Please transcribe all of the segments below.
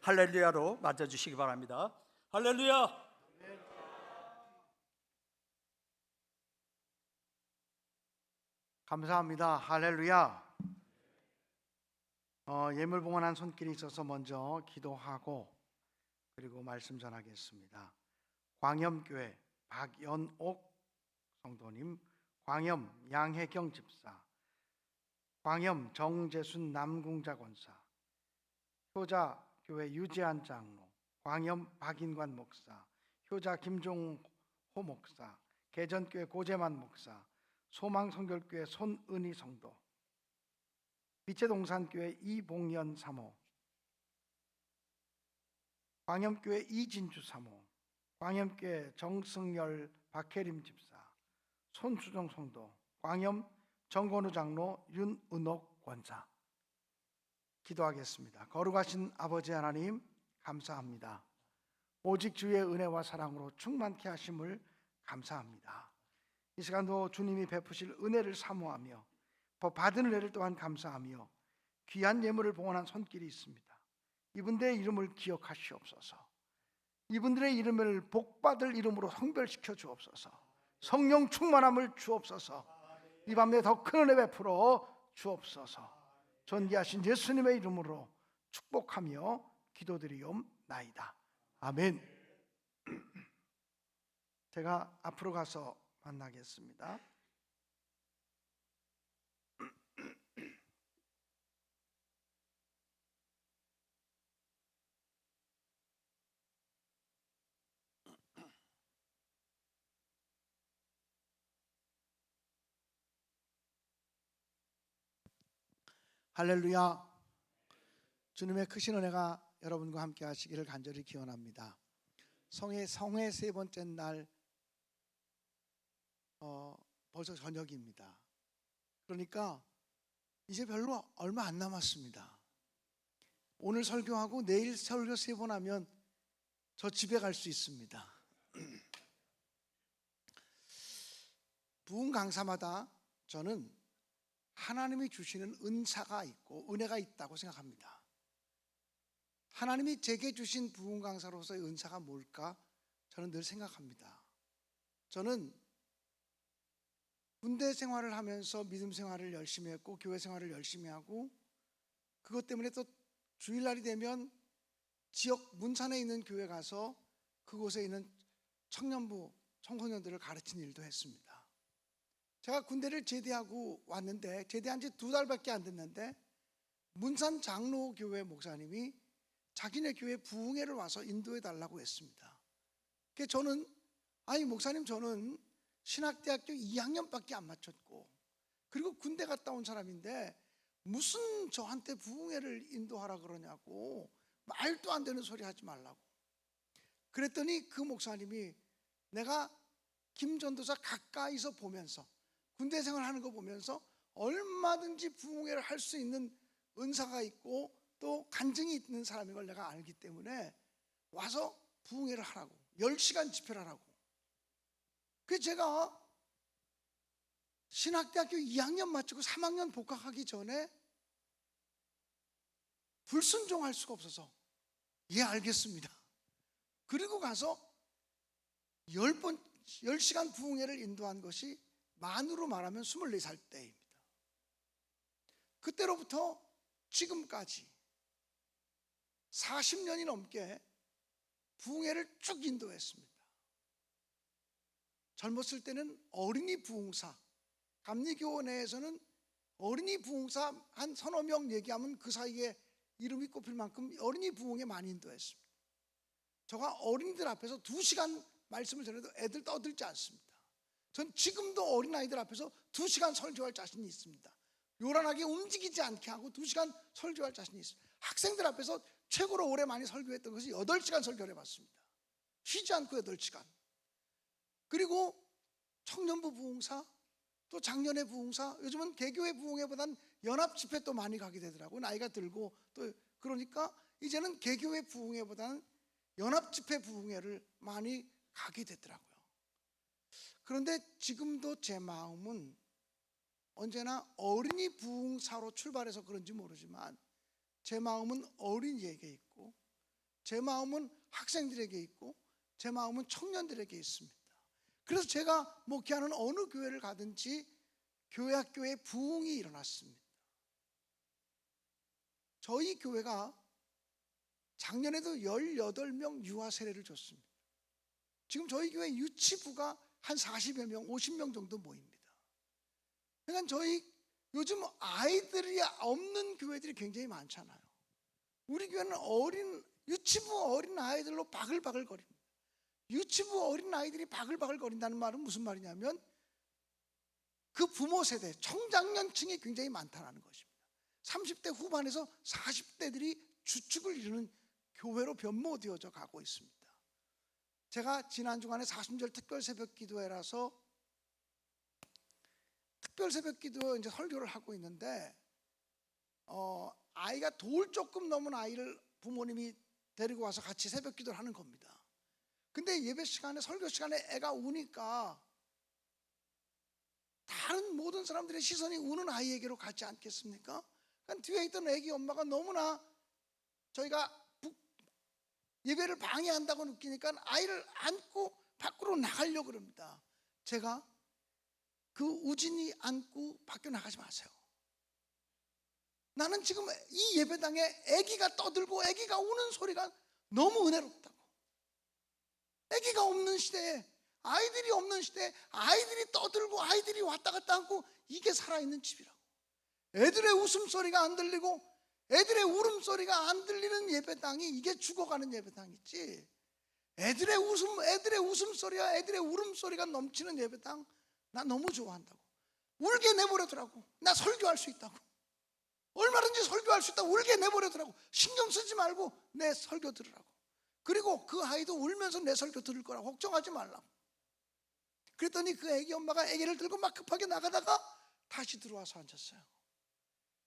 할렐루야로 맞아주시기 바랍니다. 할렐루야. 감사합니다. 할렐루야. 예물 봉헌한 손길이 있어서 먼저 기도하고 그리고 말씀 전하겠습니다. 광염교회 박연옥 성도님, 광염 양혜경 집사, 광염 정재순 남궁자 권사, 효자교회 유재한 장로, 광염 박인관 목사, 효자 김종호 목사, 개전교회 고재만 목사, 소망성결교회 손은희 성도, 빛의동산교회 이봉연 사모, 광염교회 이진주 사모, 광염교회 정승열 박혜림 집사, 손수정 성도, 광염 정건우 장로, 윤은옥 권사. 기도하겠습니다. 거룩하신 아버지 하나님, 감사합니다. 오직 주의 은혜와 사랑으로 충만케 하심을 감사합니다. 이 시간도 주님이 베푸실 은혜를 사모하며 받은 은혜를 또한 감사하며 귀한 예물을 봉헌한 손길이 있습니다. 이분들의 이름을 기억하시옵소서. 이분들의 이름을 복받을 이름으로 성별시켜 주옵소서. 성령 충만함을 주옵소서. 이 밤에 더 큰 은혜 베풀어 주옵소서. 존귀하신 예수님의 이름으로 축복하며 기도드리옵나이다. 아멘. 제가 앞으로 가서 만나겠습니다. 할렐루야. 주님의 크신 은혜가 여러분과 함께 하시기를 간절히 기원합니다. 성회 세 번째 날 벌써 저녁입니다. 그러니까 이제 별로 얼마 안 남았습니다. 오늘 설교하고 내일 설교 3번 하면 저 집에 갈 수 있습니다. 부흥 강사마다 저는 하나님이 주시는 은사가 있고 은혜가 있다고 생각합니다. 하나님이 제게 주신 부흥 강사로서의 은사가 뭘까? 저는 늘 생각합니다. 저는 군대 생활을 하면서 믿음 생활을 열심히 했고 교회 생활을 열심히 하고 그것 때문에 또 주일날이 되면 지역 문산에 있는 교회 가서 그곳에 있는 청년부 청소년들을 가르치는 일도 했습니다. 제가 군대를 제대하고 왔는데 제대한 지 2달밖에 안 됐는데 문산 장로교회 목사님이 자기네 교회 부흥회를 와서 인도해 달라고 했습니다. 그래서 저는 아니 목사님 저는 신학대학교 2학년밖에 안 마쳤고 그리고 군대 갔다 온 사람인데 무슨 저한테 부흥회를 인도하라 그러냐고 말도 안 되는 소리 하지 말라고 그랬더니 그 목사님이 내가 김 전도사 가까이서 보면서 군대 생활하는 거 보면서 얼마든지 부흥회를 할 수 있는 은사가 있고 또 간증이 있는 사람인 걸 내가 알기 때문에 와서 부흥회를 하라고 10시간 집회를 하라고. 그래서 제가 신학대학교 2학년 마치고 3학년 복학하기 전에 불순종할 수가 없어서 예 알겠습니다. 그리고 가서 10시간 부흥회를 인도한 것이 만으로 말하면 24살 때입니다. 그때로부터 지금까지 40년이 넘게 부흥회를 쭉 인도했습니다. 젊었을 때는 어린이 부흥사, 감리교 내에서는 어린이 부흥사 한 서너 명 얘기하면 그 사이에 이름이 꼽힐 만큼 어린이 부흥회 많이 인도했습니다. 제가 어린이들 앞에서 2시간 말씀을 전해도 애들 떠들지 않습니다. 전 지금도 어린아이들 앞에서 2시간 설교할 자신이 있습니다. 요란하게 움직이지 않게 하고 2시간 설교할 자신이 있습니다. 학생들 앞에서 최고로 오래 많이 설교했던 것이 8시간 설교를 해봤습니다. 쉬지 않고 8시간. 그리고 청년부 부흥사, 또 작년의 부흥사, 요즘은 개교회 부흥회보단 연합 집회 또 많이 가게 되더라고요. 나이가 들고 또 그러니까 이제는 개교회 부흥회보다는 연합 집회 부흥회를 많이 가게 되더라고요. 그런데 지금도 제 마음은 언제나 어린이 부흥사로 출발해서 그런지 모르지만 제 마음은 어린이에게 있고 제 마음은 학생들에게 있고 제 마음은 청년들에게 있습니다. 그래서 제가 목회하는 어느 교회를 가든지 교회 학교에 부흥이 일어났습니다. 저희 교회가 작년에도 18명 유아 세례를 줬습니다. 지금 저희 교회 유치부가 한 40여 명, 50명 정도 모입니다. 그러니까 저희 요즘 아이들이 없는 교회들이 굉장히 많잖아요. 우리 교회는 유치부 어린 아이들로 바글바글 거립니다. 유치부 어린 아이들이 바글바글 거린다는 말은 무슨 말이냐면 그 부모 세대, 청장년층이 굉장히 많다는 것입니다. 30대 후반에서 40대들이 주축을 이루는 교회로 변모되어져 가고 있습니다. 제가 지난 주간에 사순절 특별 새벽 기도회라서 특별 새벽 기도 이제 설교를 하고 있는데 아이가 돌 조금 넘은 아이를 부모님이 데리고 와서 같이 새벽 기도를 하는 겁니다. 근데 예배 시간에 설교 시간에 애가 우니까 다른 모든 사람들의 시선이 우는 아이에게로 가지 않겠습니까? 그러니까 뒤에 있던 애기 엄마가 너무나 저희가 예배를 방해한다고 느끼니까 아이를 안고 밖으로 나가려고 그럽니다. 제가 그 우진이 안고 밖에 나가지 마세요. 나는 지금 이 예배당에 아기가 떠들고 아기가 우는 소리가 너무 은혜롭다고. 아기가 없는 시대에, 아이들이 없는 시대에 아이들이 떠들고 아이들이 왔다 갔다 하고, 이게 살아있는 집이라고. 애들의 웃음소리가 안 들리고 애들의 울음소리가 안 들리는 예배당이 이게 죽어가는 예배당이지, 애들의 웃음소리와 애들의 울음소리가 넘치는 예배당 나 너무 좋아한다고. 울게 내버려두라고. 나 설교할 수 있다고. 얼마든지 설교할 수 있다고. 울게 내버려두라고. 신경 쓰지 말고 내 설교 들으라고. 그리고 그 아이도 울면서 내 설교 들을 거라고. 걱정하지 말라고. 그랬더니 그 애기 엄마가 애기를 들고 막 급하게 나가다가 다시 들어와서 앉았어요.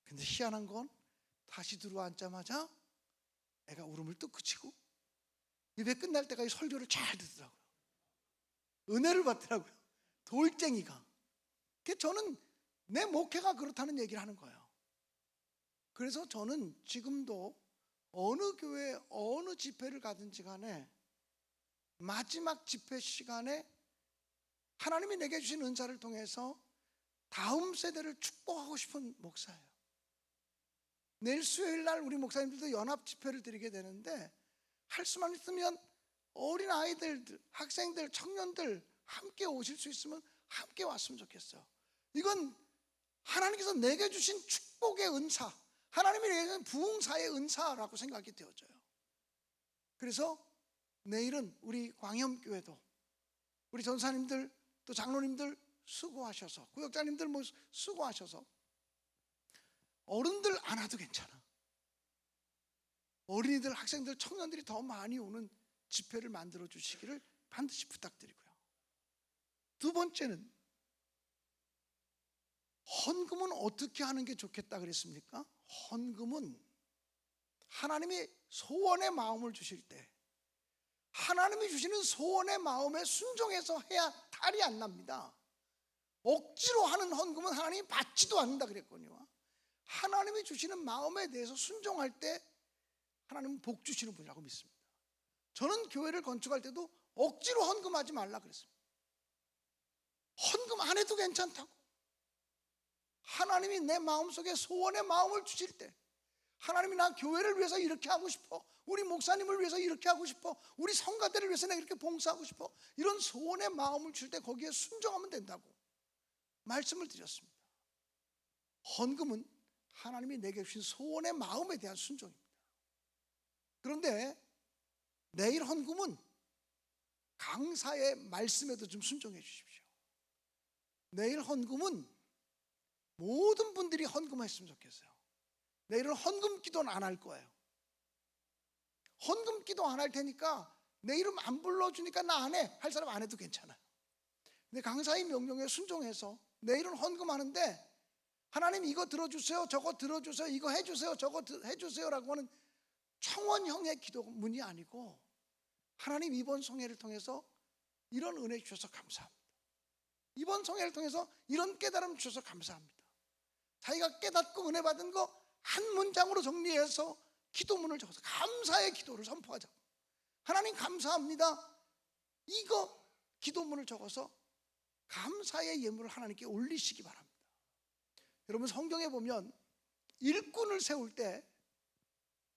근데 희한한 건 다시 들어와 앉자마자 애가 울음을 뚝 그치고 예배 끝날 때까지 설교를 잘 듣더라고요. 은혜를 받더라고요. 돌쟁이가. 저는 내 목회가 그렇다는 얘기를 하는 거예요. 그래서 저는 지금도 어느 교회 어느 집회를 가든지 간에 마지막 집회 시간에 하나님이 내게 주신 은사를 통해서 다음 세대를 축복하고 싶은 목사예요. 내일 수요일 날 우리 목사님들도 연합 집회를 드리게 되는데, 할 수만 있으면 어린 아이들, 학생들, 청년들 함께 오실 수 있으면 함께 왔으면 좋겠어요. 이건 하나님께서 내게 주신 축복의 은사, 하나님이 내게 주신 부흥사의 은사라고 생각이 되어져요. 그래서 내일은 우리 광염교회도 우리 전사님들 또 장로님들 수고하셔서, 구역장님들 수고하셔서, 어른들 안 와도 괜찮아. 어린이들, 학생들, 청년들이 더 많이 오는 집회를 만들어 주시기를 반드시 부탁드리고요. 두 번째는, 헌금은 어떻게 하는 게 좋겠다 그랬습니까? 헌금은 하나님이 소원의 마음을 주실 때, 하나님이 주시는 소원의 마음에 순종해서 해야 탈이 안 납니다. 억지로 하는 헌금은 하나님이 받지도 않는다 그랬거든요. 하나님이 주시는 마음에 대해서 순종할 때 하나님은 복 주시는 분이라고 믿습니다. 저는 교회를 건축할 때도 억지로 헌금하지 말라 그랬습니다. 헌금 안 해도 괜찮다고. 하나님이 내 마음속에 소원의 마음을 주실 때, 하나님이 나 교회를 위해서 이렇게 하고 싶어, 우리 목사님을 위해서 이렇게 하고 싶어, 우리 성가대를 위해서 내가 이렇게 봉사하고 싶어, 이런 소원의 마음을 줄 때 거기에 순종하면 된다고 말씀을 드렸습니다. 헌금은 하나님이 내게 주신 소원의 마음에 대한 순종입니다. 그런데 내일 헌금은 강사의 말씀에도 좀 순종해 주십시오. 내일 헌금은 모든 분들이 헌금했으면 좋겠어요. 내일은 헌금 기도는 안 할 거예요. 헌금 기도 안 할 테니까 내 이름 안 불러주니까 나 안 해, 할 사람 안 해도 괜찮아요. 근데 강사의 명령에 순종해서 내일은 헌금하는데, 하나님 이거 들어주세요, 저거 들어주세요, 이거 해주세요, 저거 해주세요라고 하는 청원형의 기도문이 아니고, 하나님 이번 성회를 통해서 이런 은혜 주셔서 감사합니다. 이번 성회를 통해서 이런 깨달음 주셔서 감사합니다. 자기가 깨닫고 은혜 받은 거 한 문장으로 정리해서 기도문을 적어서 감사의 기도를 선포하자. 하나님 감사합니다. 이거 기도문을 적어서 감사의 예물을 하나님께 올리시기 바랍니다. 여러분, 성경에 보면 일꾼을 세울 때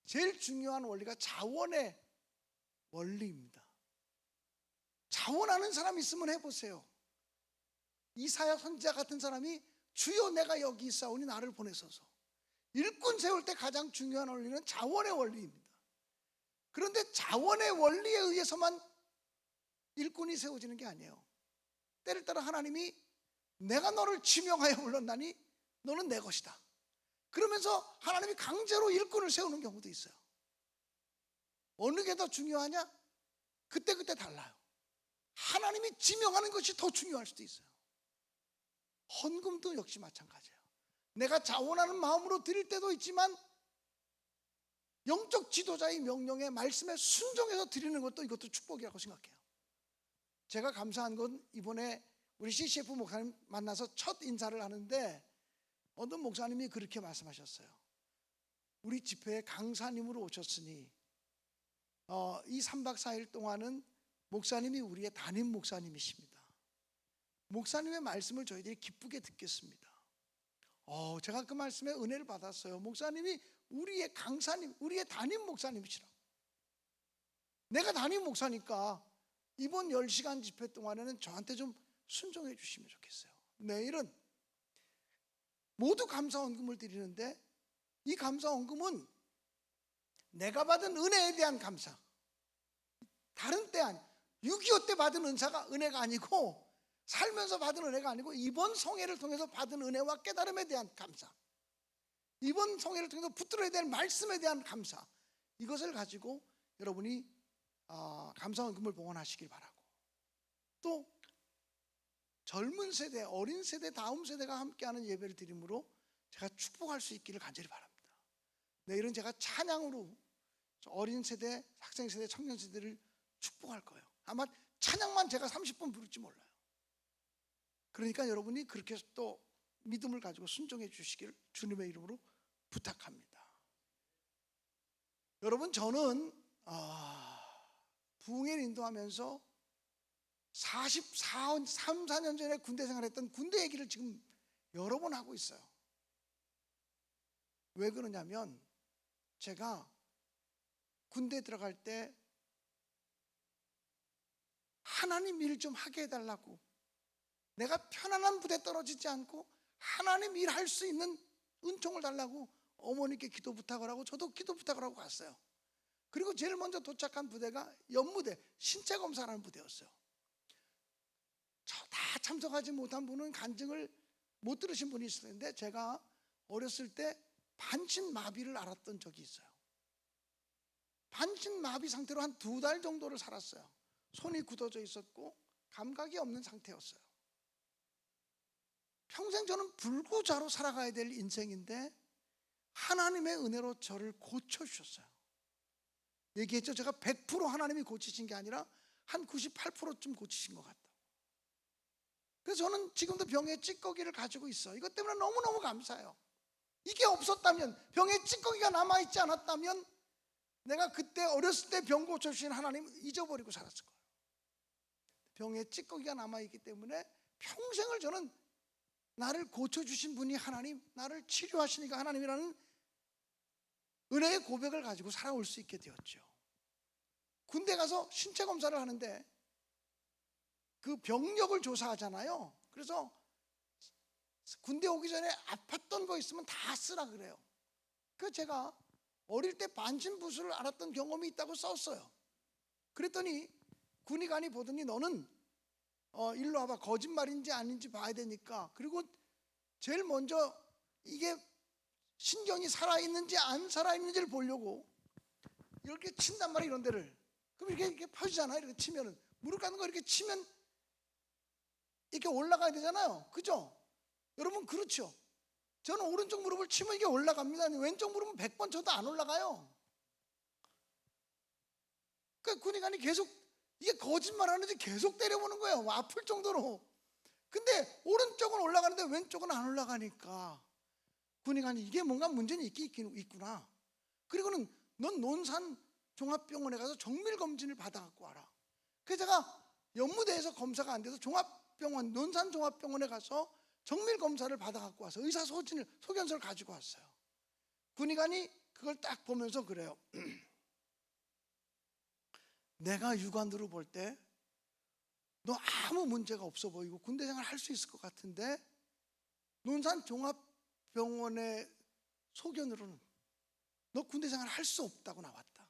제일 중요한 원리가 자원의 원리입니다. 자원하는 사람 있으면 해보세요. 이사야 선지자 같은 사람이 주여 내가 여기 있사오니 나를 보내소서. 일꾼 세울 때 가장 중요한 원리는 자원의 원리입니다. 그런데 자원의 원리에 의해서만 일꾼이 세워지는 게 아니에요. 때를 따라 하나님이 내가 너를 지명하여 불렀나니 너는 내 것이다. 그러면서 하나님이 강제로 일꾼을 세우는 경우도 있어요. 어느 게 더 중요하냐? 그때그때 달라요. 하나님이 지명하는 것이 더 중요할 수도 있어요. 헌금도 역시 마찬가지예요. 내가 자원하는 마음으로 드릴 때도 있지만 영적 지도자의 명령에 말씀에 순종해서 드리는 것도 이것도 축복이라고 생각해요. 제가 감사한 건 이번에 우리 CCF 목사님 만나서 첫 인사를 하는데 어떤 목사님이 그렇게 말씀하셨어요. 우리 집회에 강사님으로 오셨으니 이 3박 4일 동안은 목사님이 우리의 담임 목사님이십니다. 목사님의 말씀을 저희들이 기쁘게 듣겠습니다. 제가 그 말씀에 은혜를 받았어요. 목사님이 우리의 강사님, 우리의 담임 목사님이시라고. 내가 담임 목사니까 이번 10시간 집회 동안에는 저한테 좀 순종해 주시면 좋겠어요. 내일은 모두 감사헌금을 드리는데 이 감사헌금은 내가 받은 은혜에 대한 감사, 다른 때 아니 6.25 때 받은 은혜가 아니고 살면서 받은 은혜가 아니고 이번 성회를 통해서 받은 은혜와 깨달음에 대한 감사, 이번 성회를 통해서 붙들어야 될 말씀에 대한 감사, 이것을 가지고 여러분이 감사헌금을 봉헌하시길 바라고, 또 젊은 세대, 어린 세대, 다음 세대가 함께하는 예배를 드림으로 제가 축복할 수 있기를 간절히 바랍니다. 내일은 제가 찬양으로 어린 세대, 학생 세대, 청년 세대를 축복할 거예요. 아마 찬양만 제가 30분 부를지 몰라요. 그러니까 여러분이 그렇게 또 믿음을 가지고 순종해 주시기를 주님의 이름으로 부탁합니다. 여러분, 저는 부흥회를 인도하면서 4년 전에 군대 생활했던 군대 얘기를 지금 여러 번 하고 있어요. 왜 그러냐면 제가 군대 들어갈 때 하나님 일 좀 하게 해달라고, 내가 편안한 부대 떨어지지 않고 하나님 일 할 수 있는 은총을 달라고 어머니께 기도 부탁을 하고 저도 기도 부탁을 하고 갔어요. 그리고 제일 먼저 도착한 부대가 연무대 신체검사라는 부대였어요. 저 다 참석하지 못한 분은 간증을 못 들으신 분이 있을 텐데 제가 어렸을 때 반신마비를 앓았던 적이 있어요. 반신마비 상태로 한 2달 정도를 살았어요. 손이 굳어져 있었고 감각이 없는 상태였어요. 평생 저는 불구자로 살아가야 될 인생인데 하나님의 은혜로 저를 고쳐주셨어요. 얘기했죠. 제가 100% 하나님이 고치신 게 아니라 한 98%쯤 고치신 것 같다. 그래서 저는 지금도 병의 찌꺼기를 가지고 있어요. 이것 때문에 너무너무 감사해요. 이게 없었다면, 병의 찌꺼기가 남아있지 않았다면 내가 그때 어렸을 때 병 고쳐주신 하나님 잊어버리고 살았을 거예요. 병의 찌꺼기가 남아있기 때문에 평생을 저는 나를 고쳐주신 분이 하나님, 나를 치료하시니까 하나님이라는 은혜의 고백을 가지고 살아올 수 있게 되었죠. 군대 가서 신체 검사를 하는데 그 병력을 조사하잖아요. 그래서 군대 오기 전에 아팠던 거 있으면 다 쓰라 그래요. 그 제가 어릴 때 반신부수를 앓았던 경험이 있다고 썼어요. 그랬더니 군의관이 보더니 너는 일로 와봐, 거짓말인지 아닌지 봐야 되니까, 그리고 제일 먼저 이게 신경이 살아있는지 안 살아있는지를 보려고 이렇게 친단 말이에요. 이런 데를. 그럼 이렇게 펴지잖아요. 이렇게 치면은 무릎 꿇는 거 이렇게 치면 이렇게 올라가야 되잖아요. 그죠? 여러분 그렇죠? 저는 오른쪽 무릎을 치면 이게 올라갑니다. 왼쪽 무릎은 100번 쳐도 안 올라가요. 그 군의관이 계속 이게 거짓말하는지 계속 때려보는 거예요. 아플 정도로. 근데 오른쪽은 올라가는데 왼쪽은 안 올라가니까 군의관이 이게 뭔가 문제는 있구나. 그리고는 넌 논산 종합병원에 가서 정밀 검진을 받아갖고 와라. 그래서 제가 연무대에서 검사가 안 돼서 종합병원, 논산 종합병원에 가서 정밀 검사를 받아갖고 와서 의사 소견서를 가지고 왔어요. 군의관이 그걸 딱 보면서 그래요. 내가 육안으로 볼 때 너 아무 문제가 없어 보이고 군대 생활 할 수 있을 것 같은데 논산 종합병원의 소견으로는 너 군대 생활 할 수 없다고 나왔다.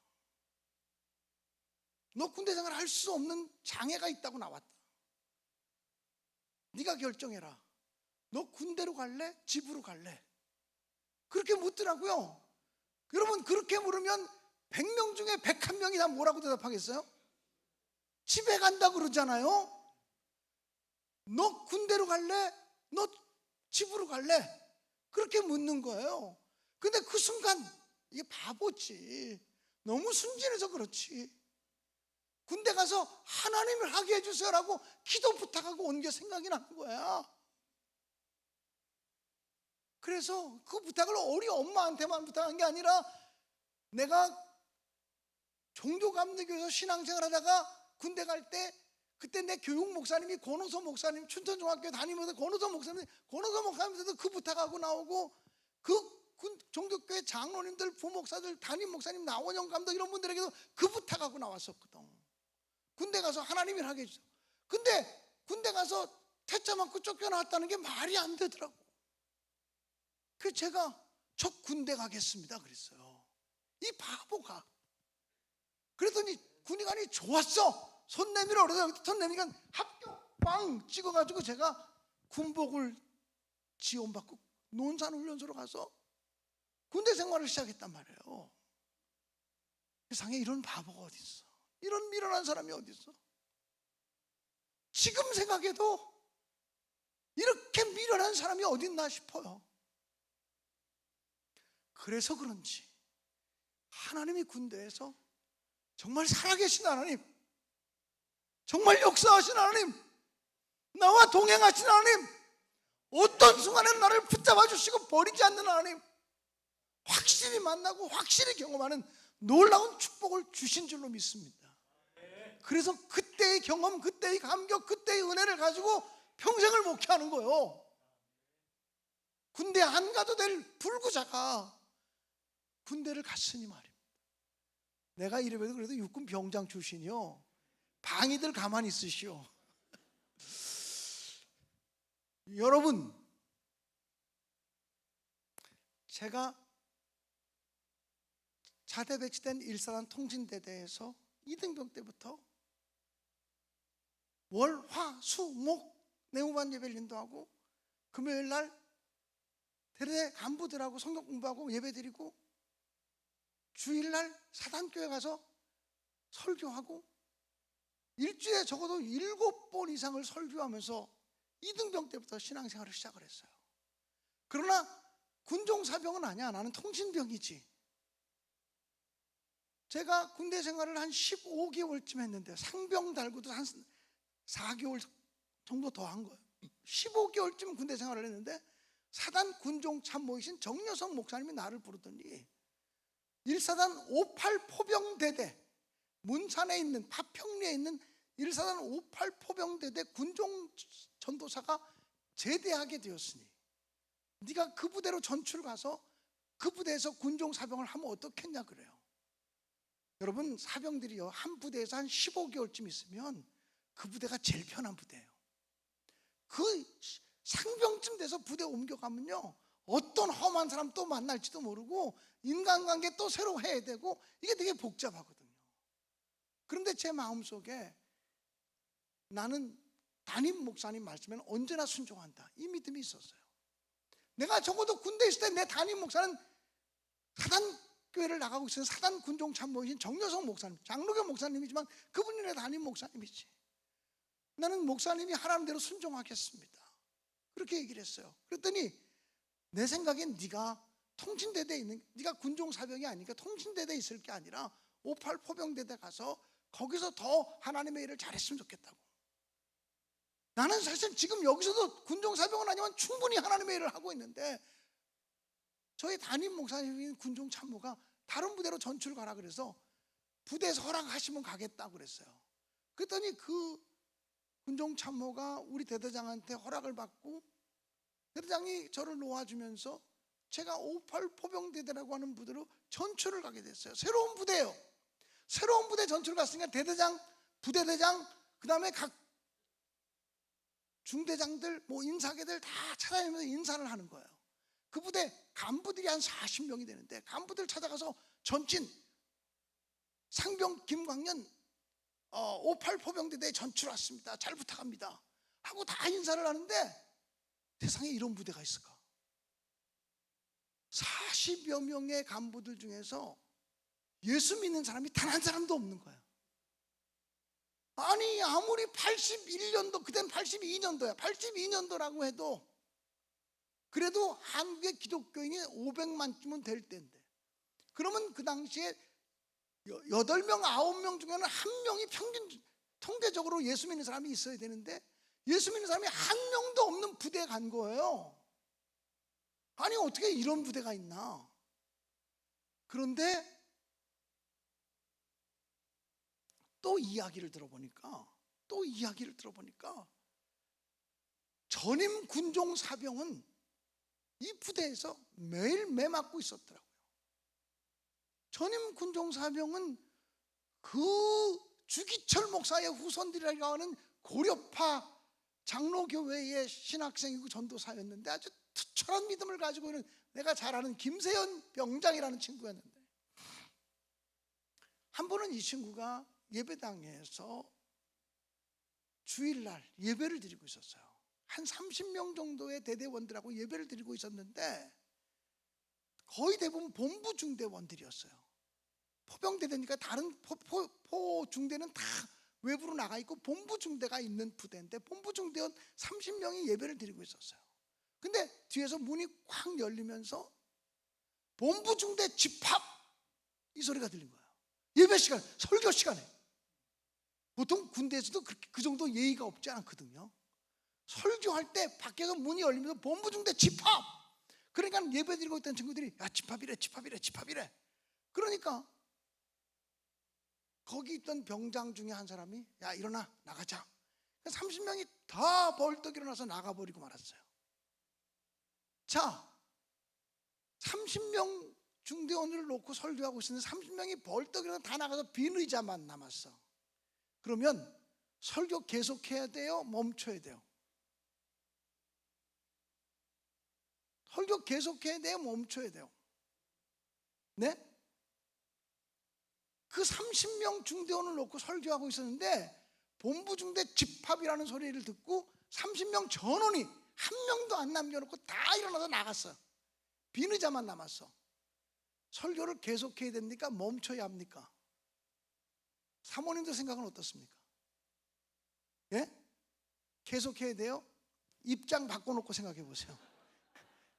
너 군대 생활 할 수 없는 장애가 있다고 나왔다. 네가 결정해라. 너 군대로 갈래? 집으로 갈래? 그렇게 묻더라고요. 여러분, 그렇게 물으면 100명 중에 101명이 다 뭐라고 대답하겠어요? 집에 간다 그러잖아요. 너 군대로 갈래? 너 집으로 갈래? 그렇게 묻는 거예요. 근데 그 순간 이게 바보지. 너무 순진해서 그렇지. 군대 가서 하나님을 하게 해주세요라고 기도 부탁하고 온 게 생각이 나는 거야. 그래서 그 부탁을 우리 엄마한테만 부탁한 게 아니라 내가 종교감리교에서 신앙생활 하다가 군대 갈 때 그때 내 교육 목사님이 권호서 목사님, 춘천중학교 다니면서 권호서 목사님한테도 그 부탁하고 나오고 그 종교교회 장로님들, 부목사들, 담임 목사님, 나원영 감독 이런 분들에게도 그 부탁하고 나왔었거든. 군대 가서 하나님을 하게 해주세요. 근데 군대 가서 퇴짜 맞고 쫓겨나왔다는 게 말이 안 되더라고. 그래서 제가 저 군대 가겠습니다 그랬어요. 이 바보가. 그랬더니 군의관이 좋았어. 손 내밀어. 그래서 손 내밀니까 합격 빵 찍어가지고 제가 군복을 지원받고 논산훈련소로 가서 군대 생활을 시작했단 말이에요. 세상에 이런 바보가 어디 있어? 이런 미련한 사람이 어디 있어? 지금 생각해도 이렇게 미련한 사람이 어디 있나 싶어요. 그래서 그런지 하나님이 군대에서 정말 살아계신 하나님, 정말 역사하신 하나님, 나와 동행하신 하나님, 어떤 순간에 나를 붙잡아 주시고 버리지 않는 하나님, 확실히 만나고 확실히 경험하는 놀라운 축복을 주신 줄로 믿습니다. 그래서 그때의 경험, 그때의 감격, 그때의 은혜를 가지고 평생을 목회하는 거예요. 군대 안 가도 될 불구자가 군대를 갔으니 말입니다. 내가 이래봬도 그래도 육군 병장 출신이요. 방위들 가만히 있으시오. 여러분, 제가 자대 배치된 1사단 통신대대에서 이등병 때부터 월, 화, 수, 목 내후반 예배를 인도하고 금요일 날 대대 간부들하고 성경 공부하고 예배 드리고 주일날 사단교회 가서 설교하고 일주일에 적어도 7번 이상을 설교하면서 이등병 때부터 신앙생활을 시작을 했어요. 그러나 군종사병은 아니야. 나는 통신병이지. 제가 군대 생활을 한 15개월쯤 했는데 상병 달고도 한 4개월 정도 더 한 거예요. 15개월쯤 군대 생활을 했는데 사단 군종 참모이신 정여성 목사님이 나를 부르더니 1사단 58 포병대대, 문산에 있는 파평리에 있는 1사단 58 포병대대 군종 전도사가 제대하게 되었으니 네가 그 부대로 전출 가서 그 부대에서 군종 사병을 하면 어떻겠냐 그래요. 여러분, 사병들이요 한 부대에서 한 15개월쯤 있으면 그 부대가 제일 편한 부대예요. 그 상병쯤 돼서 부대 옮겨가면요 어떤 험한 사람 또 만날지도 모르고 인간관계 또 새로 해야 되고 이게 되게 복잡하거든요. 그런데 제 마음속에 나는 담임 목사님 말씀에는 언제나 순종한다 이 믿음이 있었어요. 내가 적어도 군대에 있을 때 내 담임 목사는 사단교회를 나가고 있어요. 사단 군종 참모이신 정여성 목사님, 장로교 목사님이지만 그분이 내 담임 목사님이지. 나는 목사님이 하라는 대로 순종하겠습니다 그렇게 얘기를 했어요. 그랬더니 내 생각엔 네가 통신대대에 있는, 네가 군종사병이 아니니까 통신대대에 있을 게 아니라 58 포병대대 가서 거기서 더 하나님의 일을 잘했으면 좋겠다고. 나는 사실 지금 여기서도 군종사병은 아니지만 충분히 하나님의 일을 하고 있는데 저희 담임 목사님인 군종참모가 다른 부대로 전출 가라 그래서 부대에서 허락하시면 가겠다고 그랬어요. 그랬더니 그 군종 참모가 우리 대대장한테 허락을 받고 대대장이 저를 놓아주면서 제가 58 포병대대라고 하는 부대로 전출을 가게 됐어요. 새로운 부대예요. 새로운 부대 전출 갔으니까 대대장, 부대대장, 그 다음에 각 중대장들, 뭐 인사계들 다 찾아다니면서 인사를 하는 거예요. 그 부대 간부들이 한 40명이 되는데 간부들 찾아가서 전진 상병 김광년 58 포병대대에 전출 왔습니다. 잘 부탁합니다 하고 다 인사를 하는데 세상에 이런 부대가 있을까? 40여 명의 간부들 중에서 예수 믿는 사람이 단 한 사람도 없는 거야. 아니 아무리 81년도, 그때는 82년도야 82년도라고 해도 그래도 한국의 기독교인이 500만쯤은 될 때인데, 그러면 그 당시에 8명, 9명 중에는 한 명이 평균 통계적으로 예수 믿는 사람이 있어야 되는데 예수 믿는 사람이 한 명도 없는 부대에 간 거예요. 아니 어떻게 이런 부대가 있나? 그런데 또 이야기를 들어보니까 전임 군종 사병은 이 부대에서 매일 매 맞고 있었더라고요. 전임 군종 사병은 그 주기철 목사의 후손들이라고 하는 고려파 장로교회의 신학생이고 전도사였는데 아주 투철한 믿음을 가지고 있는 내가 잘 아는 김세현 병장이라는 친구였는데, 한 번은 이 친구가 예배당에서 주일날 예배를 드리고 있었어요. 한 30명 정도의 대대원들하고 예배를 드리고 있었는데 거의 대부분 본부 중대원들이었어요. 포병대대니까 다른 포중대는 다 외부로 나가 있고 본부 중대가 있는 부대인데 본부 중대원 30명이 예배를 드리고 있었어요. 근데 뒤에서 문이 꽉 열리면서 본부 중대 집합 이 소리가 들린 거예요. 예배 시간, 설교 시간에. 보통 군대에서도 그 정도 예의가 없지 않거든요. 설교할 때 밖에서 문이 열리면서 본부 중대 집합. 그러니까 예배 드리고 있던 친구들이 야 집합이래. 그러니까 거기 있던 병장 중에 한 사람이 야 일어나 나가자. 30명이 다 벌떡 일어나서 나가버리고 말았어요. 자, 30명 중대원을 놓고 설교하고 있었는데 30명이 벌떡 일어나서 다 나가서 빈 의자만 남았어. 그러면 설교 계속해야 돼요? 멈춰야 돼요? 설교 계속해야 돼요? 멈춰야 돼요? 네? 그 30명 중대원을 놓고 설교하고 있었는데 본부 중대 집합이라는 소리를 듣고 30명 전원이 한 명도 안 남겨놓고 다 일어나서 나갔어요. 빈 의자만 남았어. 설교를 계속해야 됩니까? 멈춰야 합니까? 사모님들 생각은 어떻습니까? 예? 계속해야 돼요? 입장 바꿔놓고 생각해 보세요.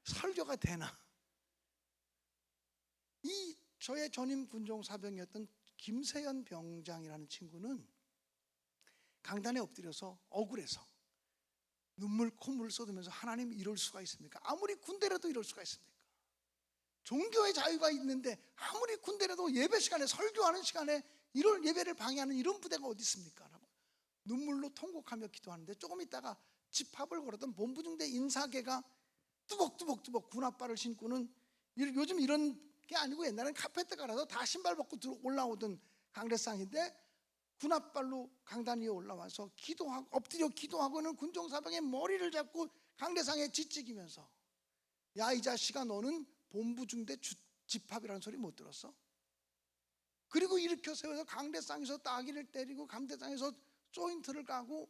설교가 되나? 이 저의 전임 군종 사병이었던 김세현 병장이라는 친구는 강단에 엎드려서 억울해서 눈물 콧물을 쏟으면서 하나님 이럴 수가 있습니까? 아무리 군대라도 이럴 수가 있습니까? 종교의 자유가 있는데 아무리 군대라도 예배 시간에 설교하는 시간에 이런 예배를 방해하는 이런 부대가 어디 있습니까? 라고 눈물로 통곡하며 기도하는데 조금 있다가 집합을 걸었던 본부중대 인사계가 뚜벅뚜벅 군합발을 신고는 요즘 이런 게 아니고 옛날엔 카페트 갈아서 다 신발 벗고 올라오던 강대상인데 군합발로 강단 위에 올라와서 기도하고 엎드려 기도하고는 군종사병의 머리를 잡고 강대상에 짓찍이면서 야 이 자식아 너는 본부중대 집합이라는 소리 못 들었어? 그리고 일으켜 세워서 강대상에서 따귀를 때리고 강대상에서 조인트를 까고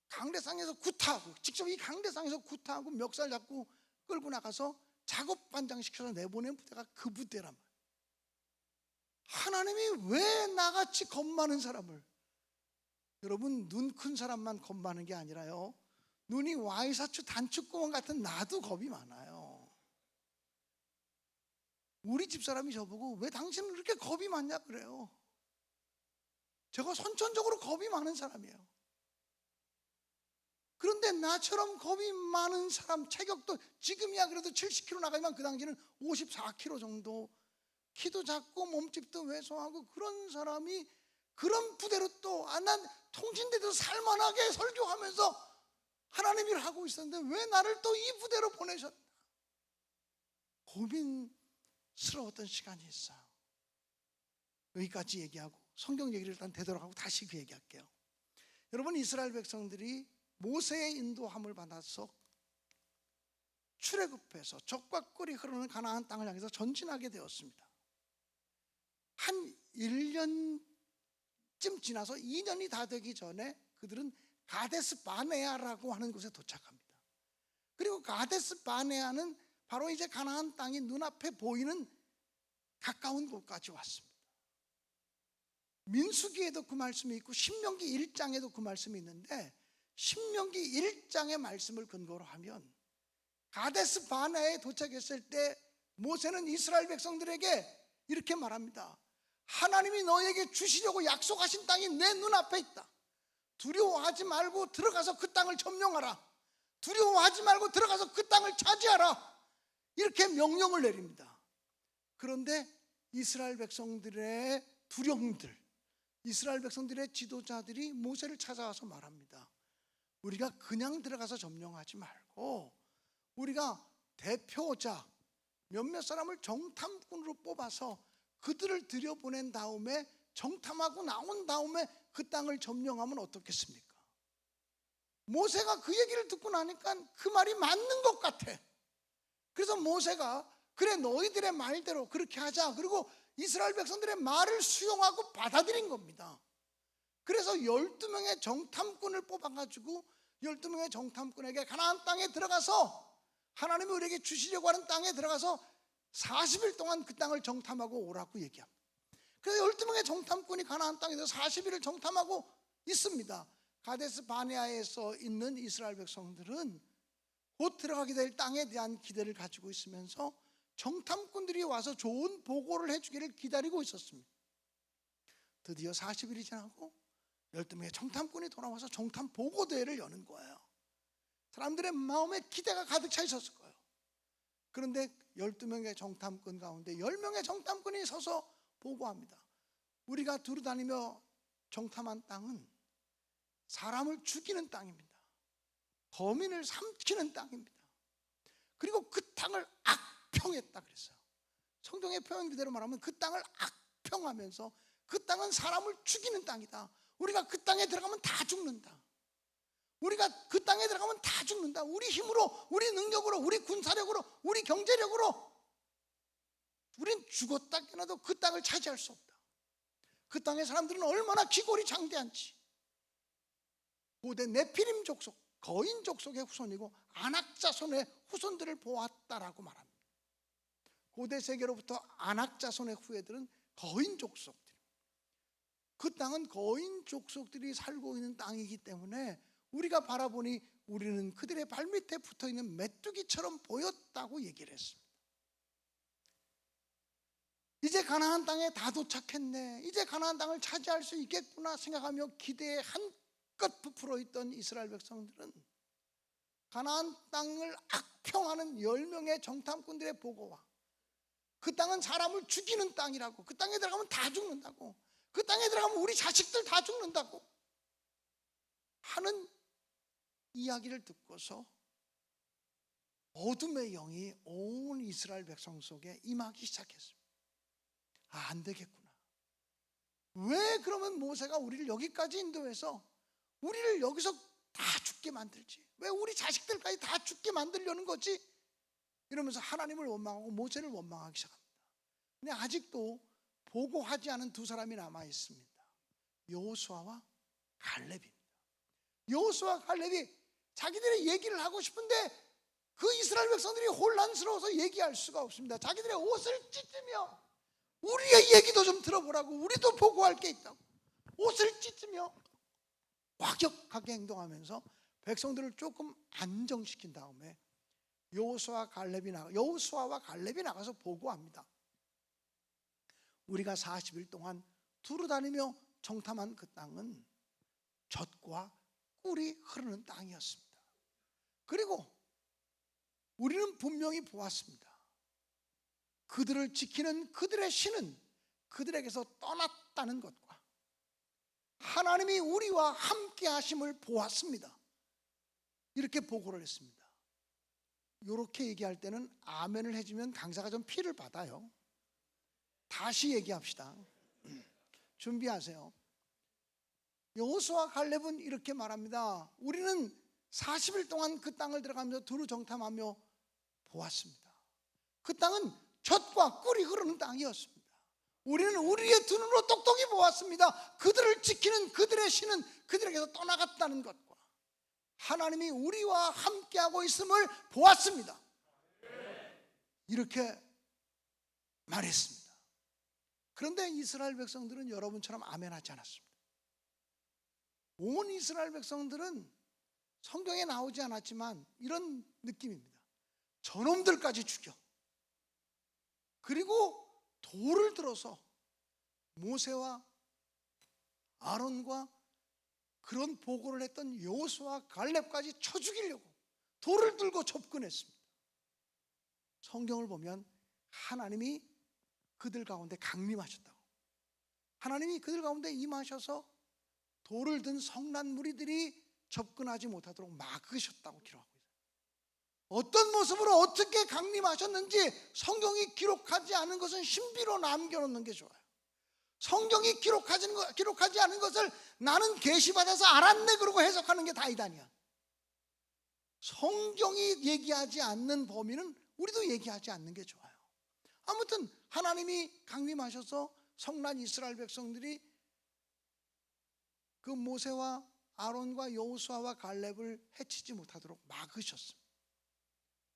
강대상에서 구타하고 직접 이 강대상에서 구타하고 멱살 잡고 끌고 나가서 작업 반장시켜서 내보낸 부대가 그 부대란 말이에요. 하나님이 왜 나같이 겁 많은 사람을, 여러분 눈 큰 사람만 겁 많은 게 아니라요 눈이 와이사추 단축구멍 같은 나도 겁이 많아요. 우리 집사람이 저보고 왜 당신은 그렇게 겁이 많냐 그래요. 제가 선천적으로 겁이 많은 사람이에요. 그런데 나처럼 겁이 많은 사람 체격도 지금이야 그래도 70kg 나가지만 그 당시에는 54kg 정도 키도 작고 몸집도 왜소하고 그런 사람이 그런 부대로 또 난 통신대도 살만하게 설교하면서 하나님 일을 하고 있었는데 왜 나를 또 이 부대로 보내셨나? 고민스러웠던 시간이 있어요. 여기까지 얘기하고 성경 얘기를 일단 되돌아가고 다시 그 얘기할게요. 여러분, 이스라엘 백성들이 모세의 인도함을 받아서 출애굽해서 적과 꿀이 흐르는 가나안 땅을 향해서 전진하게 되었습니다. 한 1년쯤 지나서 2년이 다 되기 전에 그들은 가데스 바네아라고 하는 곳에 도착합니다. 그리고 가데스 바네아는 바로 이제 가나안 땅이 눈앞에 보이는 가까운 곳까지 왔습니다. 민수기에도 그 말씀이 있고 신명기 1장에도 그 말씀이 있는데, 신명기 1장의 말씀을 근거로 하면 가데스 바네아에 도착했을 때 모세는 이스라엘 백성들에게 이렇게 말합니다. 하나님이 너에게 주시려고 약속하신 땅이 내 눈앞에 있다. 두려워하지 말고 들어가서 그 땅을 점령하라. 두려워하지 말고 들어가서 그 땅을 차지하라. 이렇게 명령을 내립니다. 그런데 이스라엘 백성들의 두령들, 이스라엘 백성들의 지도자들이 모세를 찾아와서 말합니다. 우리가 그냥 들어가서 점령하지 말고 우리가 대표자 몇몇 사람을 정탐꾼으로 뽑아서 그들을 들여보낸 다음에 정탐하고 나온 다음에 그 땅을 점령하면 어떻겠습니까? 모세가 그 얘기를 듣고 나니까 그 말이 맞는 것 같아. 그래서 모세가 그래 너희들의 말대로 그렇게 하자. 그리고 이스라엘 백성들의 말을 수용하고 받아들인 겁니다. 그래서 12명의 정탐꾼을 뽑아가지고 12명의 정탐꾼에게 가나안 땅에 들어가서 하나님이 우리에게 주시려고 하는 땅에 들어가서 40일 동안 그 땅을 정탐하고 오라고 얘기합니다. 그래서 12명의 정탐꾼이 가나안 땅에서 40일을 정탐하고 있습니다. 가데스 바네아에서 있는 이스라엘 백성들은 곧 들어가게 될 땅에 대한 기대를 가지고 있으면서 정탐꾼들이 와서 좋은 보고를 해주기를 기다리고 있었습니다. 드디어 40일이 지나고 12명의 정탐꾼이 돌아와서 정탐 보고대회를 여는 거예요. 사람들의 마음에 기대가 가득 차 있었을 거예요. 그런데 12명의 정탐꾼 가운데 10명의 정탐꾼이 서서 보고합니다. 우리가 두루다니며 정탐한 땅은 사람을 죽이는 땅입니다. 범인을 삼키는 땅입니다. 그리고 그 땅을 악평했다 그랬어요. 성경의 표현 그대로 말하면 그 땅을 악평하면서 그 땅은 사람을 죽이는 땅이다. 우리가 그 땅에 들어가면 다 죽는다. 우리가 그 땅에 들어가면 다 죽는다. 우리 힘으로, 우리 능력으로, 우리 군사력으로, 우리 경제력으로 우린 죽었다 깨나도 그 땅을 차지할 수 없다. 그 땅의 사람들은 얼마나 기골이 장대한지. 고대 네피림 족속, 거인 족속의 후손이고 아낙자손의 후손들을 보았다라고 말합니다. 고대 세계로부터 아낙자손의 후예들은 거인 족속들. 그 땅은 거인 족속들이 살고 있는 땅이기 때문에 우리가 바라보니 우리는 그들의 발밑에 붙어있는 메뚜기처럼 보였다고 얘기를 했습니다. 이제 가나안 땅에 다 도착했네, 이제 가나안 땅을 차지할 수 있겠구나 생각하며 기대에 한껏 부풀어 있던 이스라엘 백성들은 가나안 땅을 악평하는 10명의 정탐꾼들의 보고와 그 땅은 사람을 죽이는 땅이라고, 그 땅에 들어가면 다 죽는다고, 그 땅에 들어가면 우리 자식들 다 죽는다고 하는 이야기를 듣고서 어둠의 영이 온 이스라엘 백성 속에 임하기 시작했습니다. 안 되겠구나. 왜 그러면 모세가 우리를 여기까지 인도해서 우리를 여기서 다 죽게 만들지? 왜 우리 자식들까지 다 죽게 만들려는 거지? 이러면서 하나님을 원망하고 모세를 원망하기 시작합니다. 근데 아직도 보고하지 않은 두 사람이 남아 있습니다. 여호수아와 갈렙입니다. 여호수아 갈렙이 자기들의 얘기를 하고 싶은데 그 이스라엘 백성들이 혼란스러워서 얘기할 수가 없습니다. 자기들의 옷을 찢으며 우리의 얘기도 좀 들어보라고, 우리도 보고할 게 있다고 옷을 찢으며 과격하게 행동하면서 백성들을 조금 안정시킨 다음에 여호수아와 갈렙이 나가서 보고합니다. 우리가 40일 동안 두루 다니며 정탐한 그 땅은 젖과 꿀이 흐르는 땅이었습니다. 그리고 우리는 분명히 보았습니다. 그들을 지키는 그들의 신은 그들에게서 떠났다는 것과 하나님이 우리와 함께 하심을 보았습니다. 이렇게 보고를 했습니다. 이렇게 얘기할 때는 아멘을 해주면 강사가 좀 피를 받아요. 다시 얘기합시다. 준비하세요. 여호수아 갈렙은 이렇게 말합니다. 우리는 40일 동안 그 땅을 들어가면서 두루 정탐하며 보았습니다. 그 땅은 젖과 꿀이 흐르는 땅이었습니다. 우리는 우리의 두 눈으로 똑똑히 보았습니다. 그들을 지키는 그들의 신은 그들에게서 떠나갔다는 것과 하나님이 우리와 함께하고 있음을 보았습니다. 이렇게 말했습니다. 그런데 이스라엘 백성들은 여러분처럼 아멘하지 않았습니다. 온 이스라엘 백성들은 성경에 나오지 않았지만 이런 느낌입니다. 저놈들까지 죽여. 그리고 돌을 들어서 모세와 아론과 그런 보고를 했던 여호수아 갈렙까지 쳐 죽이려고 돌을 들고 접근했습니다. 성경을 보면 하나님이 그들 가운데 강림하셨다고, 하나님이 그들 가운데 임하셔서 돌을 든 성난 무리들이 접근하지 못하도록 막으셨다고 기록하고 있어요. 어떤 모습으로 어떻게 강림하셨는지 성경이 기록하지 않은 것은 신비로 남겨놓는 게 좋아요. 성경이 기록하지 않은 것을 나는 계시받아서 알았네 그러고 해석하는 게 다이다니야. 성경이 얘기하지 않는 범위는 우리도 얘기하지 않는 게 좋아요. 아무튼 하나님이 강림하셔서 성난 이스라엘 백성들이 그 모세와 아론과 여호수아와 갈렙을 해치지 못하도록 막으셨습니다.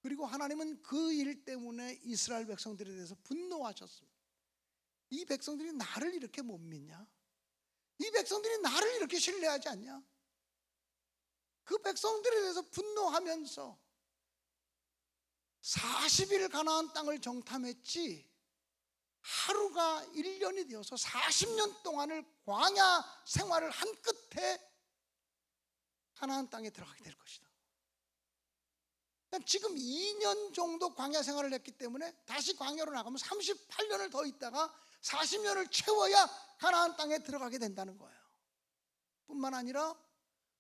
그리고 하나님은 그 일 때문에 이스라엘 백성들에 대해서 분노하셨습니다. 이 백성들이 나를 이렇게 못 믿냐? 이 백성들이 나를 이렇게 신뢰하지 않냐? 그 백성들에 대해서 분노하면서 40일 가나안 땅을 정탐했지 하루가 1년이 되어서 40년 동안을 광야 생활을 한 끝에 가나안 땅에 들어가게 될 것이다. 지금 2년 정도 광야 생활을 했기 때문에 다시 광야로 나가면 38년을 더 있다가 40년을 채워야 가나안 땅에 들어가게 된다는 거예요. 뿐만 아니라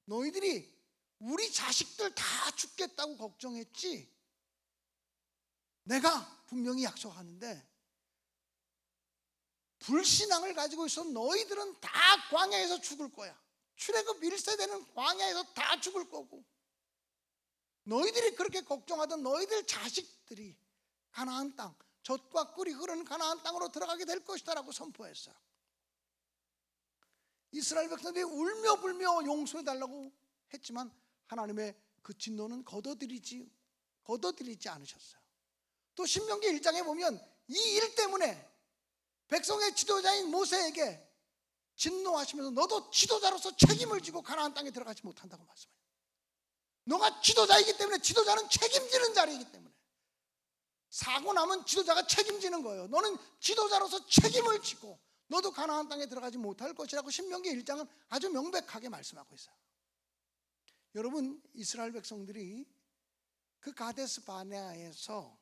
너희들이 우리 자식들 다 죽겠다고 걱정했지, 내가 분명히 약속하는데 불신앙을 가지고 있어 너희들은 다 광야에서 죽을 거야. 출애굽 1세대는 광야에서 다 죽을 거고, 너희들이 그렇게 걱정하던 너희들 자식들이 가나안 땅, 젖과 꿀이 흐르는 가나안 땅으로 들어가게 될 것이다 라고 선포했어요. 이스라엘 백성들이 울며 불며 용서해달라고 했지만 하나님의 그 진노는 거둬들이지 않으셨어요. 또 신명기 1장에 보면 이 일 때문에 백성의 지도자인 모세에게 진노하시면서 너도 지도자로서 책임을 지고 가나안 땅에 들어가지 못한다고 말씀해요. 너가 지도자이기 때문에, 지도자는 책임지는 자리이기 때문에 사고 나면 지도자가 책임지는 거예요. 너는 지도자로서 책임을 지고 너도 가나안 땅에 들어가지 못할 것이라고 신명기 1장은 아주 명백하게 말씀하고 있어요. 여러분, 이스라엘 백성들이 그 가데스 바네아에서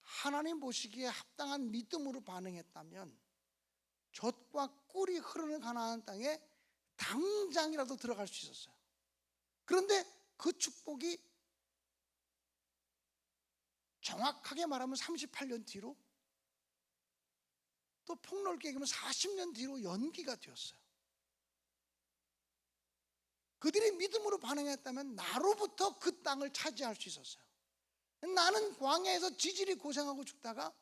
하나님 보시기에 합당한 믿음으로 반응했다면 젖과 꿀이 흐르는 가나안 땅에 당장이라도 들어갈 수 있었어요. 그런데 그 축복이 정확하게 말하면 38년 뒤로, 또 폭넓게 얘기하면 40년 뒤로 연기가 되었어요. 그들이 믿음으로 반응했다면 나로부터 그 땅을 차지할 수 있었어요. 나는 광야에서 지질이 고생하고 죽다가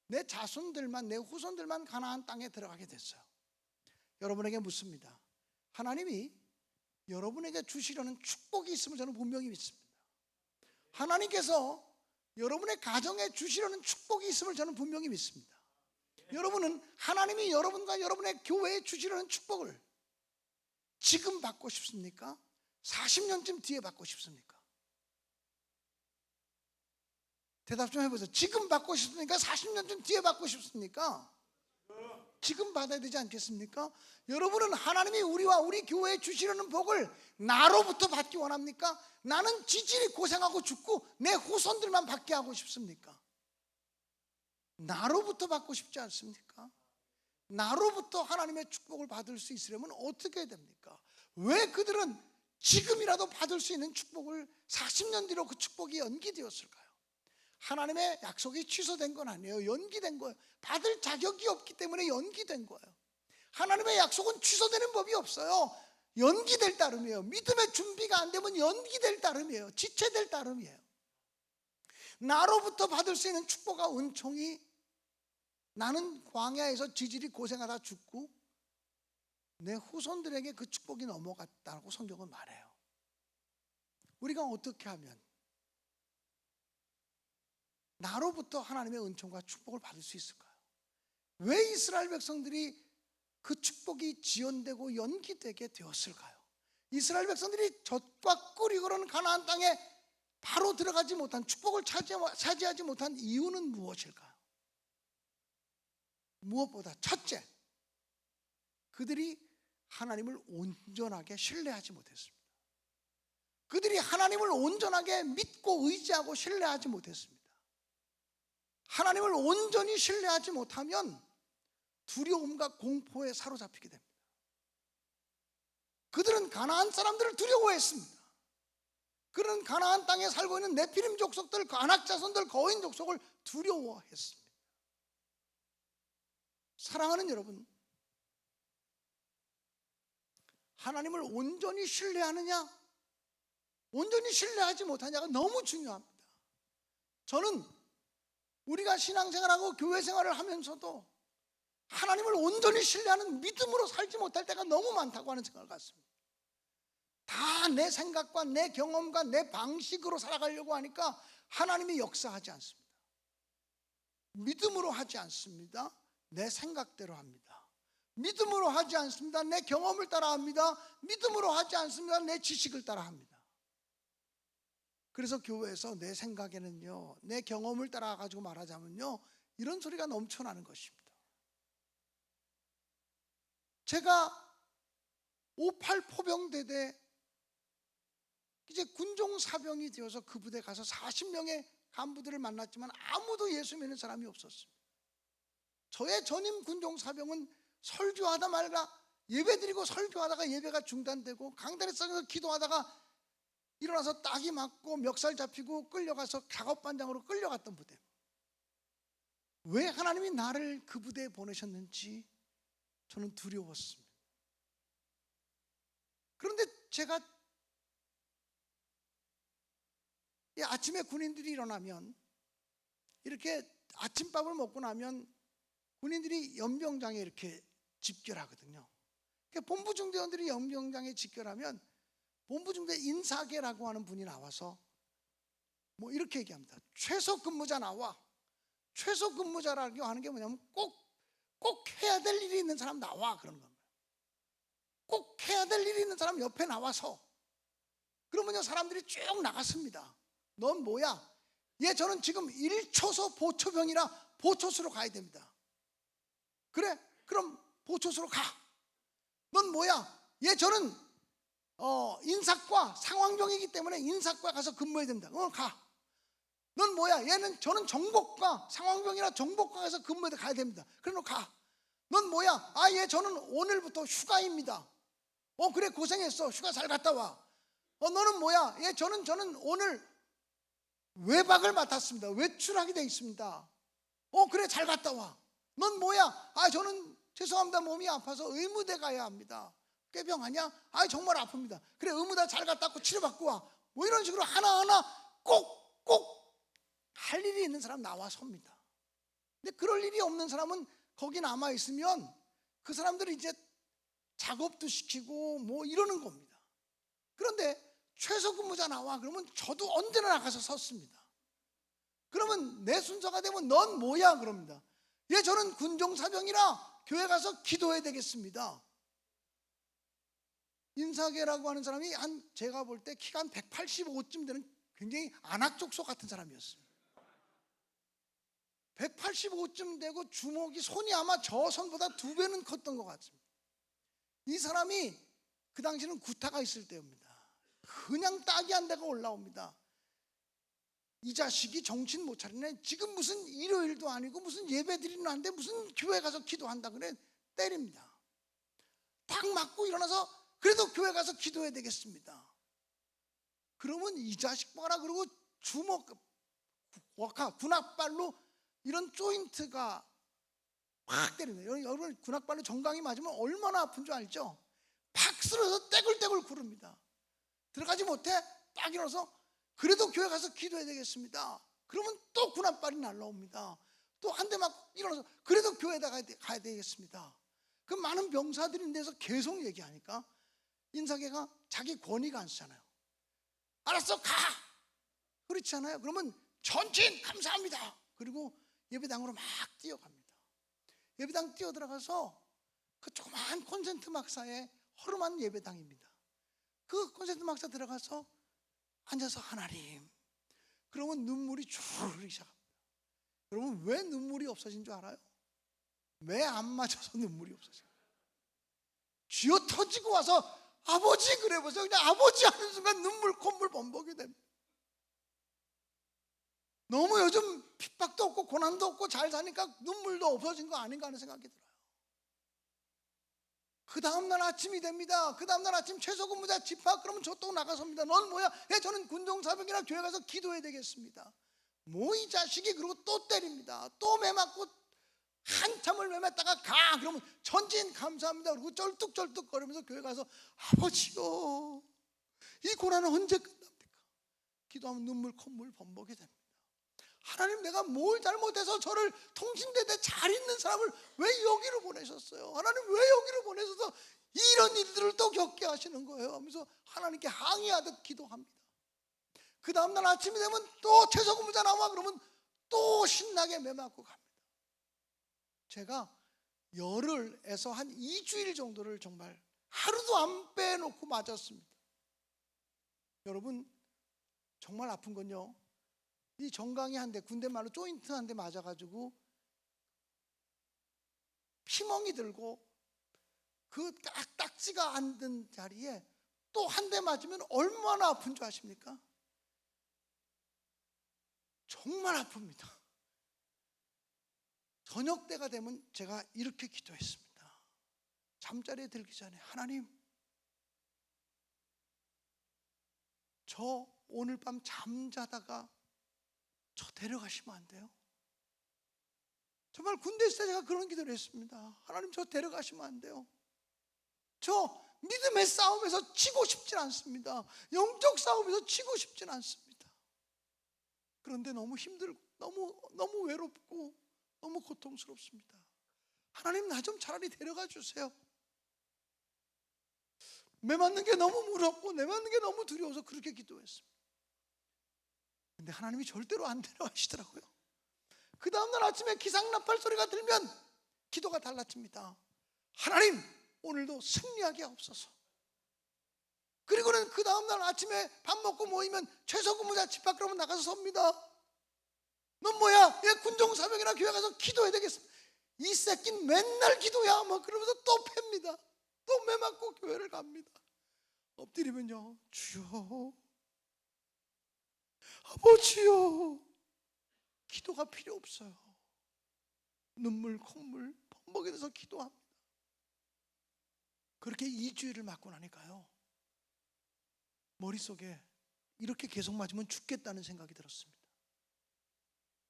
내 자손들만, 내 후손들만 가나안 땅에 들어가게 됐어요. 여러분에게 묻습니다. 하나님이 여러분에게 주시려는 축복이 있음을 저는 분명히 믿습니다. 하나님께서 여러분의 가정에 주시려는 축복이 있음을 저는 분명히 믿습니다. 여러분은 하나님이 여러분과 여러분의 교회에 주시려는 축복을 지금 받고 싶습니까? 40년쯤 뒤에 받고 싶습니까? 대답 좀 해보세요. 지금 받고 싶습니까? 40년쯤 뒤에 받고 싶습니까? 지금 받아야 되지 않겠습니까? 여러분은 하나님이 우리와 우리 교회에 주시려는 복을 나로부터 받기 원합니까? 나는 지질이 고생하고 죽고 내 후손들만 받게 하고 싶습니까? 나로부터 받고 싶지 않습니까? 나로부터 하나님의 축복을 받을 수 있으려면 어떻게 해야 됩니까? 왜 그들은 지금이라도 받을 수 있는 축복을 40년 뒤로 그 축복이 연기되었을까요? 하나님의 약속이 취소된 건 아니에요. 연기된 거예요. 받을 자격이 없기 때문에 연기된 거예요. 하나님의 약속은 취소되는 법이 없어요. 연기될 따름이에요. 믿음의 준비가 안 되면 연기될 따름이에요. 지체될 따름이에요. 나로부터 받을 수 있는 축복과 은총이, 나는 광야에서 지질이 고생하다 죽고 내 후손들에게 그 축복이 넘어갔다고 성경은 말해요. 우리가 어떻게 하면 나로부터 하나님의 은총과 축복을 받을 수 있을까요? 왜 이스라엘 백성들이 그 축복이 지연되고 연기되게 되었을까요? 이스라엘 백성들이 젖과 꿀이 흐르는 가나안 땅에 바로 들어가지 못한, 축복을 차지하지 못한 이유는 무엇일까요? 무엇보다 첫째, 그들이 하나님을 온전하게 신뢰하지 못했습니다. 그들이 하나님을 온전하게 믿고 의지하고 신뢰하지 못했습니다. 하나님을 온전히 신뢰하지 못하면 두려움과 공포에 사로잡히게 됩니다. 그들은 가나안 사람들을 두려워했습니다. 그들은 가나안 땅에 살고 있는 네피림 족속들, 아낙 자손들, 거인 족속을 두려워했습니다. 사랑하는 여러분, 하나님을 온전히 신뢰하느냐, 온전히 신뢰하지 못하냐가 너무 중요합니다. 저는 우리가 신앙생활하고 교회생활을 하면서도 하나님을 온전히 신뢰하는 믿음으로 살지 못할 때가 너무 많다고 하는 생각을 갖습니다. 다 내 생각과 내 경험과 내 방식으로 살아가려고 하니까 하나님이 역사하지 않습니다. 믿음으로 하지 않습니다. 내 생각대로 합니다. 믿음으로 하지 않습니다. 내 경험을 따라합니다. 믿음으로 하지 않습니다. 내 지식을 따라합니다. 그래서 교회에서 내 생각에는요, 내 경험을 따라가지고 말하자면요, 이런 소리가 넘쳐나는 것입니다. 제가 58 포병대대 이제 군종 사병이 되어서 그 부대 가서 40명의 간부들을 만났지만 아무도 예수 믿는 사람이 없었습니다. 저의 전임 군종 사병은 설교하다 말가 예배 드리고 설교하다가 예배가 중단되고 강단에서 기도하다가 일어나서 딱이 맞고 멱살 잡히고 끌려가서 작업반장으로 끌려갔던 부대. 왜 하나님이 나를 그 부대에 보내셨는지 저는 두려웠습니다. 그런데 제가 아침에 군인들이 일어나면 이렇게 아침밥을 먹고 나면 군인들이 연병장에 이렇게 집결하거든요. 본부 중대원들이 연병장에 집결하면 본부 중대 인사계라고 하는 분이 나와서 뭐 이렇게 얘기합니다. 최소 근무자 나와. 최소 근무자라고 하는 게 뭐냐면 꼭 해야 될 일이 있는 사람 나와, 그런 겁니다. 꼭 해야 될 일이 있는 사람 옆에 나와서, 그러면요 사람들이 쭉 나갔습니다. 넌 뭐야? 예, 저는 지금 1초소 보초병이라 보초소로 가야 됩니다. 그래? 그럼 보초소로 가. 넌 뭐야? 예, 저는 인사과 상황병이기 때문에 인사과 가서 근무해야 됩니다. 가. 넌 뭐야? 저는 정복과 상황병이라 정복과 가서 근무해 가야 됩니다. 그래, 너 가. 넌 뭐야? 예, 저는 오늘부터 휴가입니다. 그래, 고생했어. 휴가 잘 갔다 와. 너는 뭐야? 예, 저는 오늘 외박을 맡았습니다. 외출하게 돼 있습니다. 그래, 잘 갔다 와. 넌 뭐야? 저는 죄송합니다. 몸이 아파서 의무대 가야 합니다. 꾀병하냐? 정말 아픕니다. 그래, 의무대 잘 갔다 왔고 치료받고 와. 뭐 이런 식으로 하나하나 꼭 할 일이 있는 사람 나와 섭니다. 근데 그럴 일이 없는 사람은 거기 남아 있으면 그 사람들이 이제 작업도 시키고 뭐 이러는 겁니다. 그런데 최소 근무자 나와 그러면 저도 언제나 나가서 섰습니다. 그러면 내 순서가 되면 넌 뭐야? 그럽니다. 예, 저는 군종사병이라 교회 가서 기도해야 되겠습니다. 인사계라고 하는 사람이 제가 볼 때 키가 한 185쯤 되는 굉장히 안악족소 같은 사람이었습니다. 185쯤 되고 주먹이, 손이 아마 저 손보다 2배는 컸던 것 같습니다. 이 사람이 그 당시는 구타가 있을 때입니다. 그냥 딱이 한 대가 올라옵니다. 이 자식이 정신 못 차리네. 지금 무슨 일요일도 아니고 무슨 예배 드리는 안데 무슨 교회 가서 기도한다 그래. 때립니다. 딱 맞고 일어나서 그래도 교회 가서 기도해야 되겠습니다. 그러면 이 자식 봐라. 그리고 주먹, 군악발로 이런 조인트가 확 때리네요. 여러분 군악발로 정강이 맞으면 얼마나 아픈 줄 알죠? 팍 쓰러져서 떼굴떼굴 구릅니다. 들어가지 못해 딱 일어나서 그래도 교회 가서 기도해야 되겠습니다. 그러면 또 군악발이 날라옵니다. 또 한 대 맞고 일어나서 그래도 교회에다 가야 되겠습니다. 그 많은 병사들이 있는 데서 계속 얘기하니까 인사계가 자기 권위가 안 쓰잖아요. 알았어, 가! 그렇지 않아요? 그러면 전진 감사합니다. 그리고 예배당으로 막 뛰어갑니다. 예배당 뛰어들어가서 그 조그마한 콘센트 막사의 허름한 예배당입니다. 그 콘센트 막사 들어가서 앉아서 하나님, 그러면 눈물이 줄 흐르기 시작합니다. 여러분 왜 눈물이 없어진 줄 알아요? 왜 안 맞아서 눈물이 없어져요? 쥐어 터지고 와서 아버지 그래 보세요. 그냥 아버지 하는 순간 눈물 콧물 범벅이 됩니다. 너무 요즘 핍박도 없고 고난도 없고 잘 사니까 눈물도 없어진 거 아닌가 하는 생각이 들어요. 그 다음날 아침이 됩니다. 그 다음날 아침 최소근무자 집합. 그러면 저 또 나가섭니다. 넌 뭐야? 저는 군종사병이나 교회 가서 기도해야 되겠습니다. 뭐 이 자식이. 그리고 또 때립니다. 또 매맞고 한참을 매맞다가 가. 그러면 전진 감사합니다. 그리고 쩔뚝쩔뚝 거리면서 교회 가서 아버지요, 이 고난은 언제 끝납니까? 기도하면 눈물 콧물 범벅이 됩니다. 하나님, 내가 뭘 잘못해서 저를 통신대대 잘 있는 사람을 왜 여기로 보내셨어요? 하나님 왜 여기로 보내셔서 이런 일들을 또 겪게 하시는 거예요? 하면서 하나님께 항의하듯 기도합니다. 그 다음날 아침이 되면 또 최소근무자 나와. 그러면 또 신나게 매맞고 갑니다. 제가 열흘에서 한 2주일 정도를 정말 하루도 안 빼놓고 맞았습니다. 여러분 정말 아픈 건요, 이 정강이 한 대, 군대 말로 조인트 한 대 맞아가지고 피멍이 들고 그 딱지가 안 든 자리에 또 한 대 맞으면 얼마나 아픈 줄 아십니까? 정말 아픕니다. 저녁 때가 되면 제가 이렇게 기도했습니다. 잠자리에 들기 전에, 하나님, 저 오늘 밤 잠자다가 저 데려가시면 안 돼요? 정말 군대 있을 때 제가 그런 기도를 했습니다. 하나님, 저 데려가시면 안 돼요? 저 믿음의 싸움에서 치고 싶진 않습니다. 영적 싸움에서 치고 싶진 않습니다. 그런데 너무 힘들고 너무 외롭고 너무 고통스럽습니다. 하나님, 나 좀 차라리 데려가 주세요. 매 맞는 게 너무 무섭고 매 맞는 게 너무 두려워서 그렇게 기도했습니다. 근데 하나님이 절대로 안 데려가시더라고요. 그 다음날 아침에 기상나팔 소리가 들면 기도가 달라집니다. 하나님, 오늘도 승리하게 하옵소서. 그리고는 그 다음날 아침에 밥 먹고 모이면 최소근무자 집 밖으로 나가서 섭니다. 넌 뭐야? 군종사병이나 교회 가서 기도해야 되겠어. 이 새끼는 맨날 기도야. 막 그러면서 또 팹니다. 또 매맞고 교회를 갑니다. 엎드리면요, 주여, 아버지요. 기도가 필요 없어요. 눈물 콧물 범벅이 돼서 기도합니다. 그렇게 2주일을 맞고 나니까요, 머릿속에 이렇게 계속 맞으면 죽겠다는 생각이 들었습니다.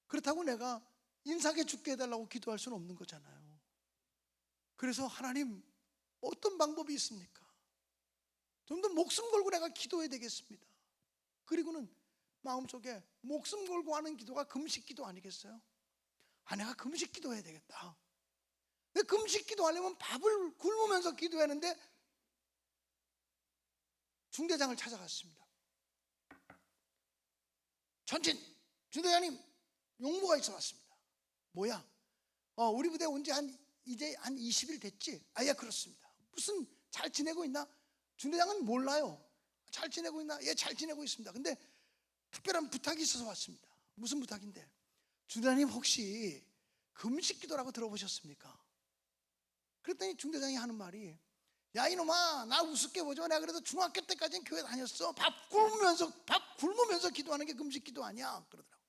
그렇다고 내가 인사하게 죽게 해달라고 기도할 수는 없는 거잖아요. 그래서 하나님, 어떤 방법이 있습니까? 좀 더 목숨 걸고 내가 기도해야 되겠습니다. 그리고는 마음속에 목숨 걸고 하는 기도가 금식 기도 아니겠어요? 내가 금식 기도해야 되겠다. 근데 금식 기도하려면 밥을 굶으면서 기도해야 하는데 중대장을 찾아갔습니다. 전진, 중대장님, 용무가 있어 왔습니다. 뭐야? 우리 부대 온 지 이제 한 20일 됐지? 예, 그렇습니다. 무슨 잘 지내고 있나? 중대장은 몰라요. 잘 지내고 있나? 예, 잘 지내고 있습니다. 근데 특별한 부탁이 있어서 왔습니다. 무슨 부탁인데? 중대장님, 혹시 금식 기도라고 들어보셨습니까? 그랬더니 중대장이 하는 말이, 야 이놈아, 나 우습게 보지 마. 내가 그래도 중학교 때까지는 교회 다녔어. 밥 굶으면서 기도하는 게 금식 기도 아니야, 그러더라고.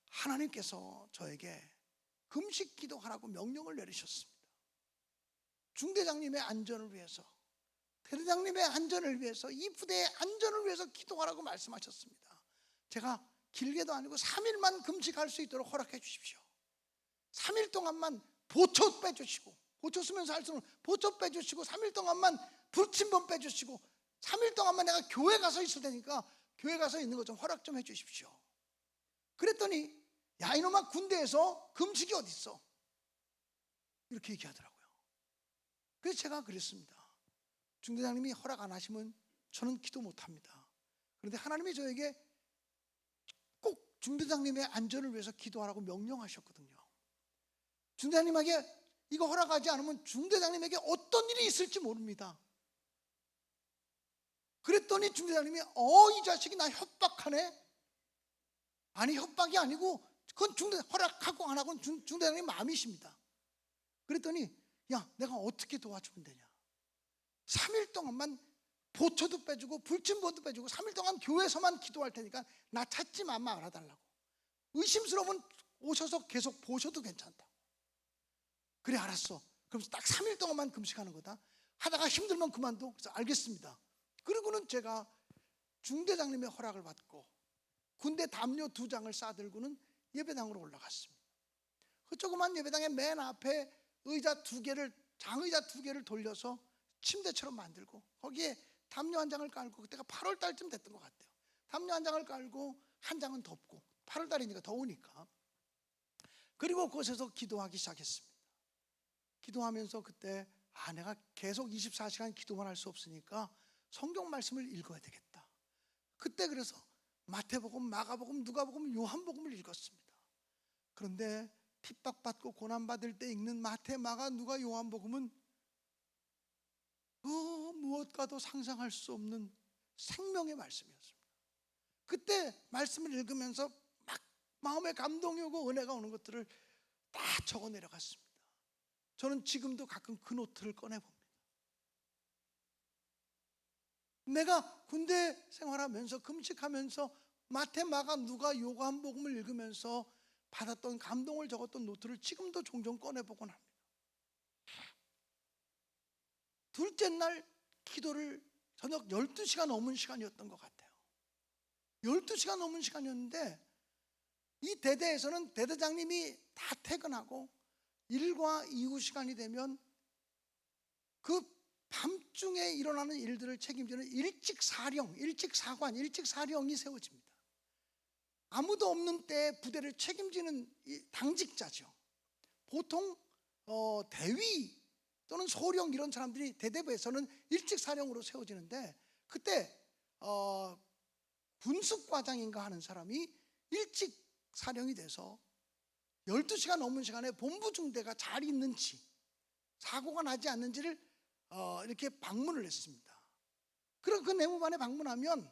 하나님께서 저에게 금식 기도하라고 명령을 내리셨습니다. 중대장님의 안전을 위해서, 대대장님의 안전을 위해서, 이 부대의 안전을 위해서 기도하라고 말씀하셨습니다. 제가 길게도 아니고 3일만 금식할 수 있도록 허락해 주십시오. 3일 동안만 보초 빼주시고, 보초 쓰면서 할 수는 보초 빼주시고, 3일 동안만 불침번 빼주시고, 3일 동안만 내가 교회 가서 있을 테니까 교회 가서 있는 것 좀 허락 좀 해주십시오. 그랬더니 야 이놈아, 군대에서 금식이 어디 있어? 이렇게 얘기하더라고요. 그래서 제가 그랬습니다. 중대장님이 허락 안 하시면 저는 기도 못합니다. 그런데 하나님이 저에게 꼭 중대장님의 안전을 위해서 기도하라고 명령하셨거든요. 중대장님에게 이거 허락하지 않으면 중대장님에게 어떤 일이 있을지 모릅니다. 그랬더니 중대장님이 이 자식이 나 협박하네? 아니, 협박이 아니고 그건 허락하고 안 하고는 중대장님 마음이십니다. 그랬더니 야, 내가 어떻게 도와주면 되냐? 3일 동안만 보초도 빼주고 불침번도 빼주고 3일 동안 교회에서만 기도할 테니까 나 찾지 말아달라고. 의심스러우면 오셔서 계속 보셔도 괜찮다. 그래, 알았어. 그럼 딱 3일 동안만 금식하는 거다. 하다가 힘들면 그만둬. 그래서 알겠습니다. 그리고는 제가 중대장님의 허락을 받고 군대 담요 2장을 싸들고는 예배당으로 올라갔습니다. 그 조그만 예배당의 맨 앞에 장의자 2개를 돌려서 침대처럼 만들고 거기에 담요 1장을 깔고, 그때가 8월 달쯤 됐던 것 같아요. 담요 1장을 깔고 1장은 덮고, 8월 달이니까 더우니까. 그리고 그곳에서 기도하기 시작했습니다. 기도하면서 그때 내가 계속 24시간 기도만 할 수 없으니까 성경 말씀을 읽어야 되겠다. 그때 그래서 마태복음, 마가복음, 누가복음, 요한복음을 읽었습니다. 그런데 핍박받고 고난받을 때 읽는 마태, 마가, 누가, 요한복음은 무엇과도 상상할 수 없는 생명의 말씀이었습니다. 그때 말씀을 읽으면서 막 마음에 감동이 오고 은혜가 오는 것들을 다 적어 내려갔습니다. 저는 지금도 가끔 그 노트를 꺼내봅니다. 내가 군대 생활하면서 금식하면서 마태, 마가, 누가, 요한복음을 읽으면서 받았던 감동을 적었던 노트를 지금도 종종 꺼내보곤 합니다. 둘째 날 기도를 저녁 12시가 넘은 시간이었던 것 같아요. 12시가 넘은 시간이었는데 이 대대에서는 대대장님이 다 퇴근하고 일과 이후 시간이 되면 그 밤중에 일어나는 일들을 책임지는 일직사령, 일직사관, 일직사령이 세워집니다. 아무도 없는 때에 부대를 책임지는 당직자죠. 보통 대위 또는 소령 이런 사람들이 대대부에서는 일직사령으로 세워지는데 그때 군수과장인가 하는 사람이 일직사령이 돼서 12시가 넘은 시간에 본부 중대가 잘 있는지 사고가 나지 않는지를 이렇게 방문을 했습니다. 그럼 그 내무반에 방문하면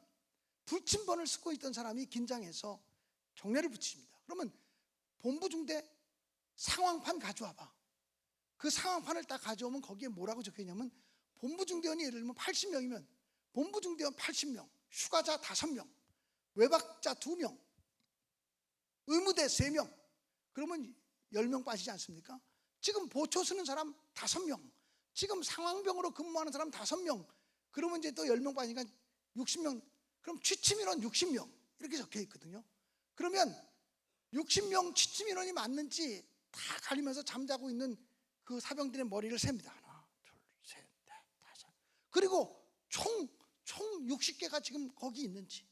불침번을 쓰고 있던 사람이 긴장해서 종례를 붙입니다. 그러면 본부 중대 상황판 가져와봐. 그 상황판을 딱 가져오면 거기에 뭐라고 적혀있냐면 본부 중대원이 예를 들면 80명이면 본부 중대원 80명, 휴가자 5명, 외박자 2명, 의무대 3명, 그러면 10명 빠지지 않습니까? 지금 보초 쓰는 사람 5명, 지금 상황병으로 근무하는 사람 5명, 그러면 이제 또 10명 빠지니까 60명, 그럼 취침인원 60명 이렇게 적혀 있거든요. 그러면 60명 취침인원이 맞는지 다 가리면서 잠자고 있는 그 사병들의 머리를 셉니다. 하나, 둘, 셋, 넷, 다섯. 그리고 총 60개가 지금 거기 있는지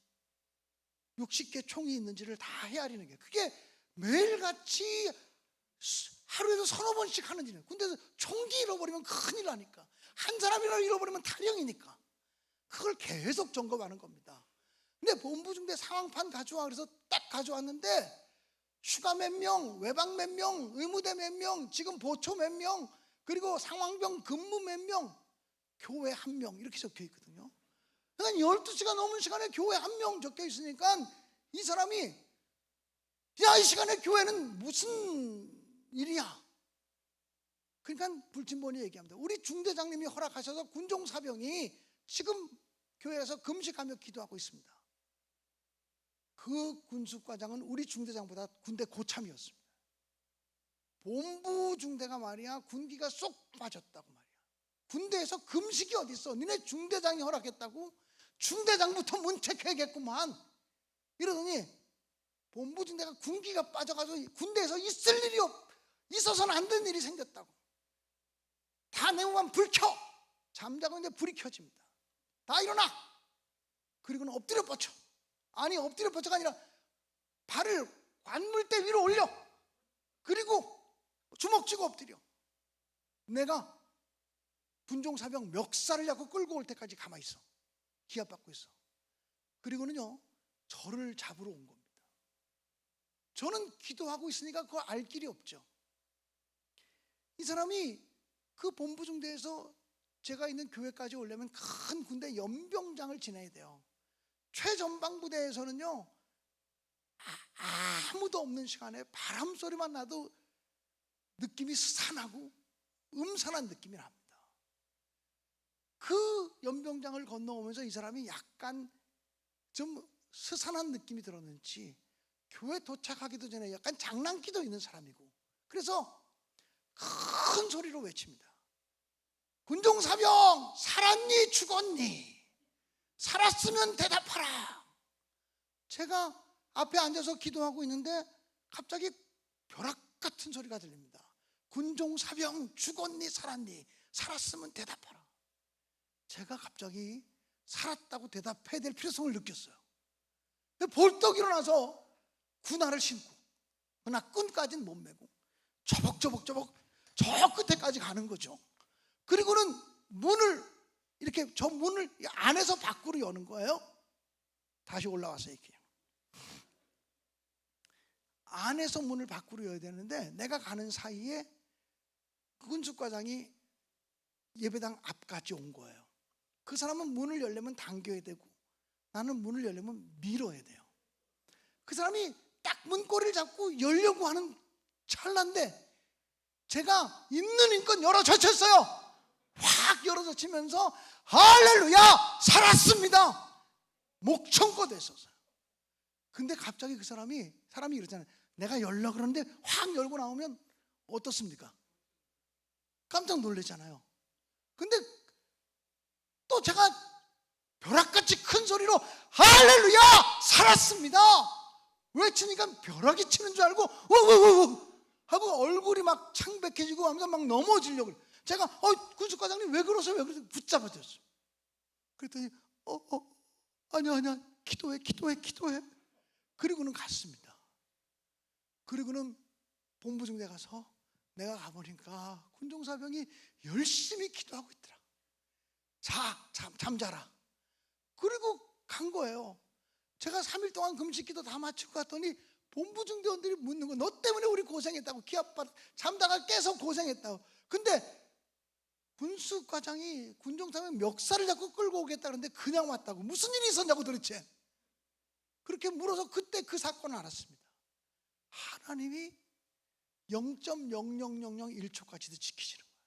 60개 총이 있는지를 다 헤아리는 게, 그게 매일같이 하루에도 3-4번씩 하는 일이에요. 근데 총기 잃어버리면 큰일 나니까, 한 사람이라도 잃어버리면 탈영이니까 그걸 계속 점검하는 겁니다. 근데 본부 중대 상황판 가져와 그래서 딱 가져왔는데 휴가 몇 명, 외박 몇 명, 의무대 몇 명, 지금 보초 몇 명, 그리고 상황병 근무 몇 명, 교회 1명 이렇게 적혀 있거든요. 그러니까 12시가 넘은 시간에 교회 1명 적혀 있으니까 이 사람이 야, 이 시간에 교회는 무슨 일이야? 그러니까 불침번이 얘기합니다. 우리 중대장님이 허락하셔서 군종사병이 지금 교회에서 금식하며 기도하고 있습니다. 그 군수과장은 우리 중대장보다 군대 고참이었습니다. 본부 중대가 말이야 군기가 쏙 빠졌다고 말이야. 군대에서 금식이 어디 있어? 니네 중대장이 허락했다고? 중대장부터 문책해야겠구만. 이러더니 본부 중대가 군기가 빠져가지고 군대에서 있을 일이 있어서는 안 되는 일이 생겼다고. 다 내무만 불 켜. 잠자고 있는데 불이 켜집니다. 다 일어나. 그리고는 엎드려 뻗쳐. 아니 엎드려 뻗쳐가 아니라 발을 관물대 위로 올려. 그리고 주먹 쥐고 엎드려. 내가 군종사병 멱살을 잡고 끌고 올 때까지 가만히 있어. 기합받고 있어. 그리고는요 저를 잡으러 온 겁니다. 저는 기도하고 있으니까 그거 알 길이 없죠. 이 사람이 그 본부 중대에서 제가 있는 교회까지 오려면 큰 군대 연병장을 지나야 돼요. 최전방부대에서는요 아무도 없는 시간에 바람 소리만 나도 느낌이 스산하고 음산한 느낌이 납니다. 그 연병장을 건너오면서 이 사람이 약간 좀 스산한 느낌이 들었는지 교회 도착하기도 전에 약간 장난기도 있는 사람이고, 그래서 큰 소리로 외칩니다. 군종사병 살았니 죽었니? 살았으면 대답하라. 제가 앞에 앉아서 기도하고 있는데 갑자기 벼락 같은 소리가 들립니다. 군종사병 죽었니 살았니? 살았으면 대답하라. 제가 갑자기 살았다고 대답해야 될 필요성을 느꼈어요. 근데 벌떡 일어나서 군화를 신고, 그러나 끈까지는 못 메고 저벅 저 끝에까지 가는 거죠. 그리고는 문을 이렇게 저 문을 안에서 밖으로 여는 거예요. 다시 올라와서 얘기해요. 안에서 문을 밖으로 열어야 되는데 내가 가는 사이에 군수과장이 예배당 앞까지 온 거예요. 그 사람은 문을 열려면 당겨야 되고 나는 문을 열려면 밀어야 돼요. 그 사람이 딱 문고리를 잡고 열려고 하는 찰나인데 제가 있는 힘껏 열어젖혔어요. 확 열어젖히면서 할렐루야 살았습니다. 목청껏 했었어요. 근데 갑자기 그 사람이 이러잖아요. 내가 열려 그러는데 확 열고 나오면 어떻습니까? 깜짝 놀라잖아요. 근데 또 제가 벼락같이 큰 소리로 할렐루야 살았습니다 외치니까 벼락이 치는 줄 알고 우우우 하고 얼굴이 막 창백해지고 하면서 막 넘어지려고 그래요. 제가 군수과장님 왜 그러세요? 왜 그러세요? 붙잡아줬어요. 그랬더니 아니야 기도해. 그리고는 갔습니다. 그리고는 본부중대 가서 내가 가보니까 군종사병이 열심히 기도하고 있더라. 잠자라. 그리고 간 거예요. 제가 3일 동안 금식기도 다 마치고 갔더니 본부중대원들이 묻는 거, 너 때문에 우리 고생했다고, 기합받 잠다가 깨서 고생했다고. 근데 군수과장이 군종사병 멱살을 잡고 끌고 오겠다 그러는데 그냥 왔다고. 무슨 일이 있었냐고 도대체. 그렇게 물어서 그때 그 사건을 알았습니다. 하나님이 0.00001초까지도 지키시는 거예요.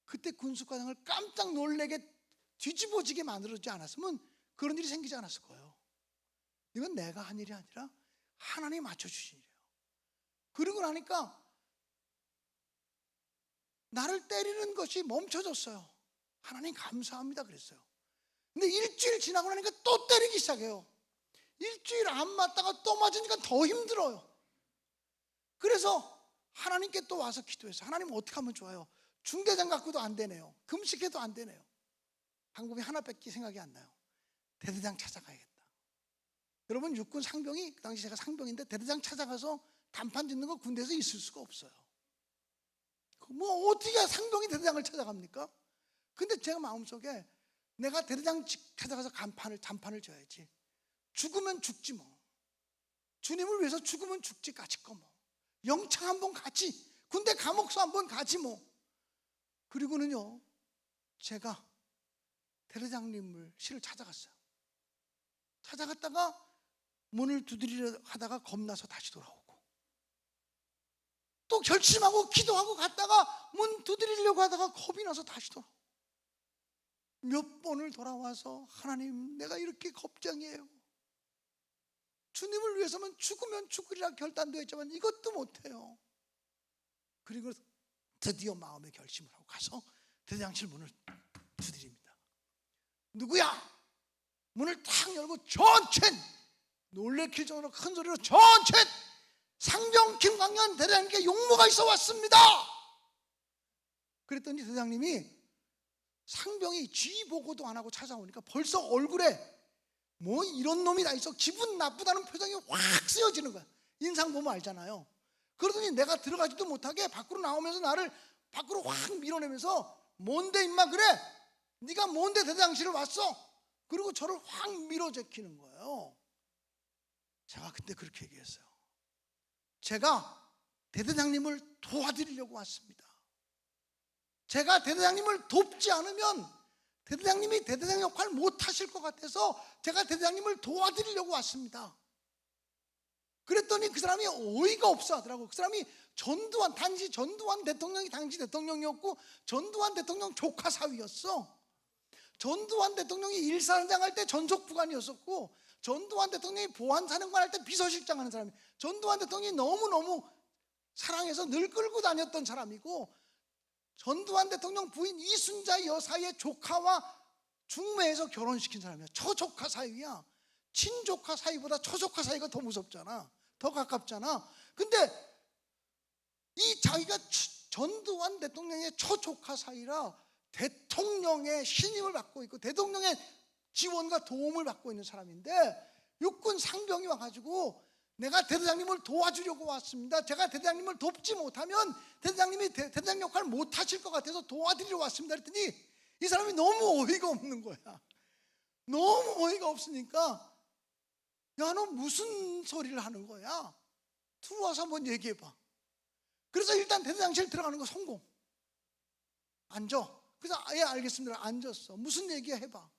그때 군수과장을 깜짝 놀래게 뒤집어지게 만들어지지 않았으면 그런 일이 생기지 않았을 거예요. 이건 내가 한 일이 아니라 하나님이 맞춰주신 일이에요. 그러고 나니까 나를 때리는 것이 멈춰졌어요. 하나님 감사합니다 그랬어요. 근데 일주일 지나고 나니까 또 때리기 시작해요. 일주일 안 맞다가 또 맞으니까 더 힘들어요. 그래서 하나님께 또 와서 기도했어요. 하나님 어떻게 하면 좋아요? 중대장 갖고도 안 되네요. 금식해도 안 되네요. 방법이 하나밖에 생각이 안 나요. 대대장 찾아가야겠다. 여러분 육군 상병이, 그 당시 제가 상병인데 대대장 찾아가서 단판 짓는 거 군대에서 있을 수가 없어요. 뭐 어떻게 상병이 대대장을 찾아갑니까? 근데 제가 마음속에 내가 대대장 찾아가서 단판을 져야지. 죽으면 죽지 뭐. 주님을 위해서 죽으면 죽지 까짓거 뭐. 영창 한번 가지. 군대 감옥소 한번 가지 뭐. 그리고는요 제가 대대장님을 실을 찾아갔어요. 찾아갔다가 문을 두드리려 하다가 겁나서 다시 돌아오고, 또 결심하고 기도하고 갔다가 문 두드리려고 하다가 겁이 나서 다시 돌아. 몇 번을 돌아와서 하나님, 내가 이렇게 겁쟁이에요. 주님을 위해서면 죽으면 죽으리라 결단도 했지만 이것도 못해요. 그리고 드디어 마음의 결심을 하고 가서 대장실 문을 두드립니다. 누구야? 문을 탁 열고 전첸, 놀래킬 정도로 큰 소리로 전첸, 상병 김광현 대장님께 용무가 있어 왔습니다. 그랬더니 대장님이 상병이 쥐 보고도 안 하고 찾아오니까 벌써 얼굴에 뭐 이런 놈이 다 있어 기분 나쁘다는 표정이 확 쓰여지는 거야. 인상 보면 알잖아요. 그러더니 내가 들어가지도 못하게 밖으로 나오면서 나를 밖으로 확 밀어내면서 뭔데 임마 그래? 네가 뭔데 대장실을 왔어? 그리고 저를 확 밀어제키는 거예요. 제가 그때 그렇게 얘기했어요. 제가 대대장님을 도와드리려고 왔습니다. 제가 대대장님을 돕지 않으면 대대장님이 대대장 역할 못 하실 것 같아서 제가 대대장님을 도와드리려고 왔습니다. 그랬더니 그 사람이 어이가 없어 하더라고요. 그 사람이 전두환, 당시 전두환 대통령이 당시 대통령이었고 전두환 대통령 조카 사위였어. 전두환 대통령이 일사단장 할 때 전속부관이었었고 전두환 대통령이 보안사령관 할 때 비서실장 하는 사람이, 전두환 대통령이 너무너무 사랑해서 늘 끌고 다녔던 사람이고 전두환 대통령 부인 이순자 여사의 조카와 중매해서 결혼시킨 사람이야. 처조카 사위야. 친조카 사위보다 처조카 사위가 더 무섭잖아. 더 가깝잖아. 근데 이 자기가 전두환 대통령의 처조카 사위라 대통령의 신임을 받고 있고 대통령의 지원과 도움을 받고 있는 사람인데 육군 상병이 와가지고 내가 대대장님을 도와주려고 왔습니다. 제가 대대장님을 돕지 못하면 대대장님이 대대장 역할을 못 하실 것 같아서 도와드리러 왔습니다. 그랬더니 이 사람이 너무 어이가 없는 거야. 너무 어이가 없으니까 야, 너 무슨 소리를 하는 거야? 들어와서 한번 얘기해봐. 그래서 일단 대대장실 들어가는 거 성공. 앉아. 그래서 예 알겠습니다. 앉았어. 무슨 얘기 해봐.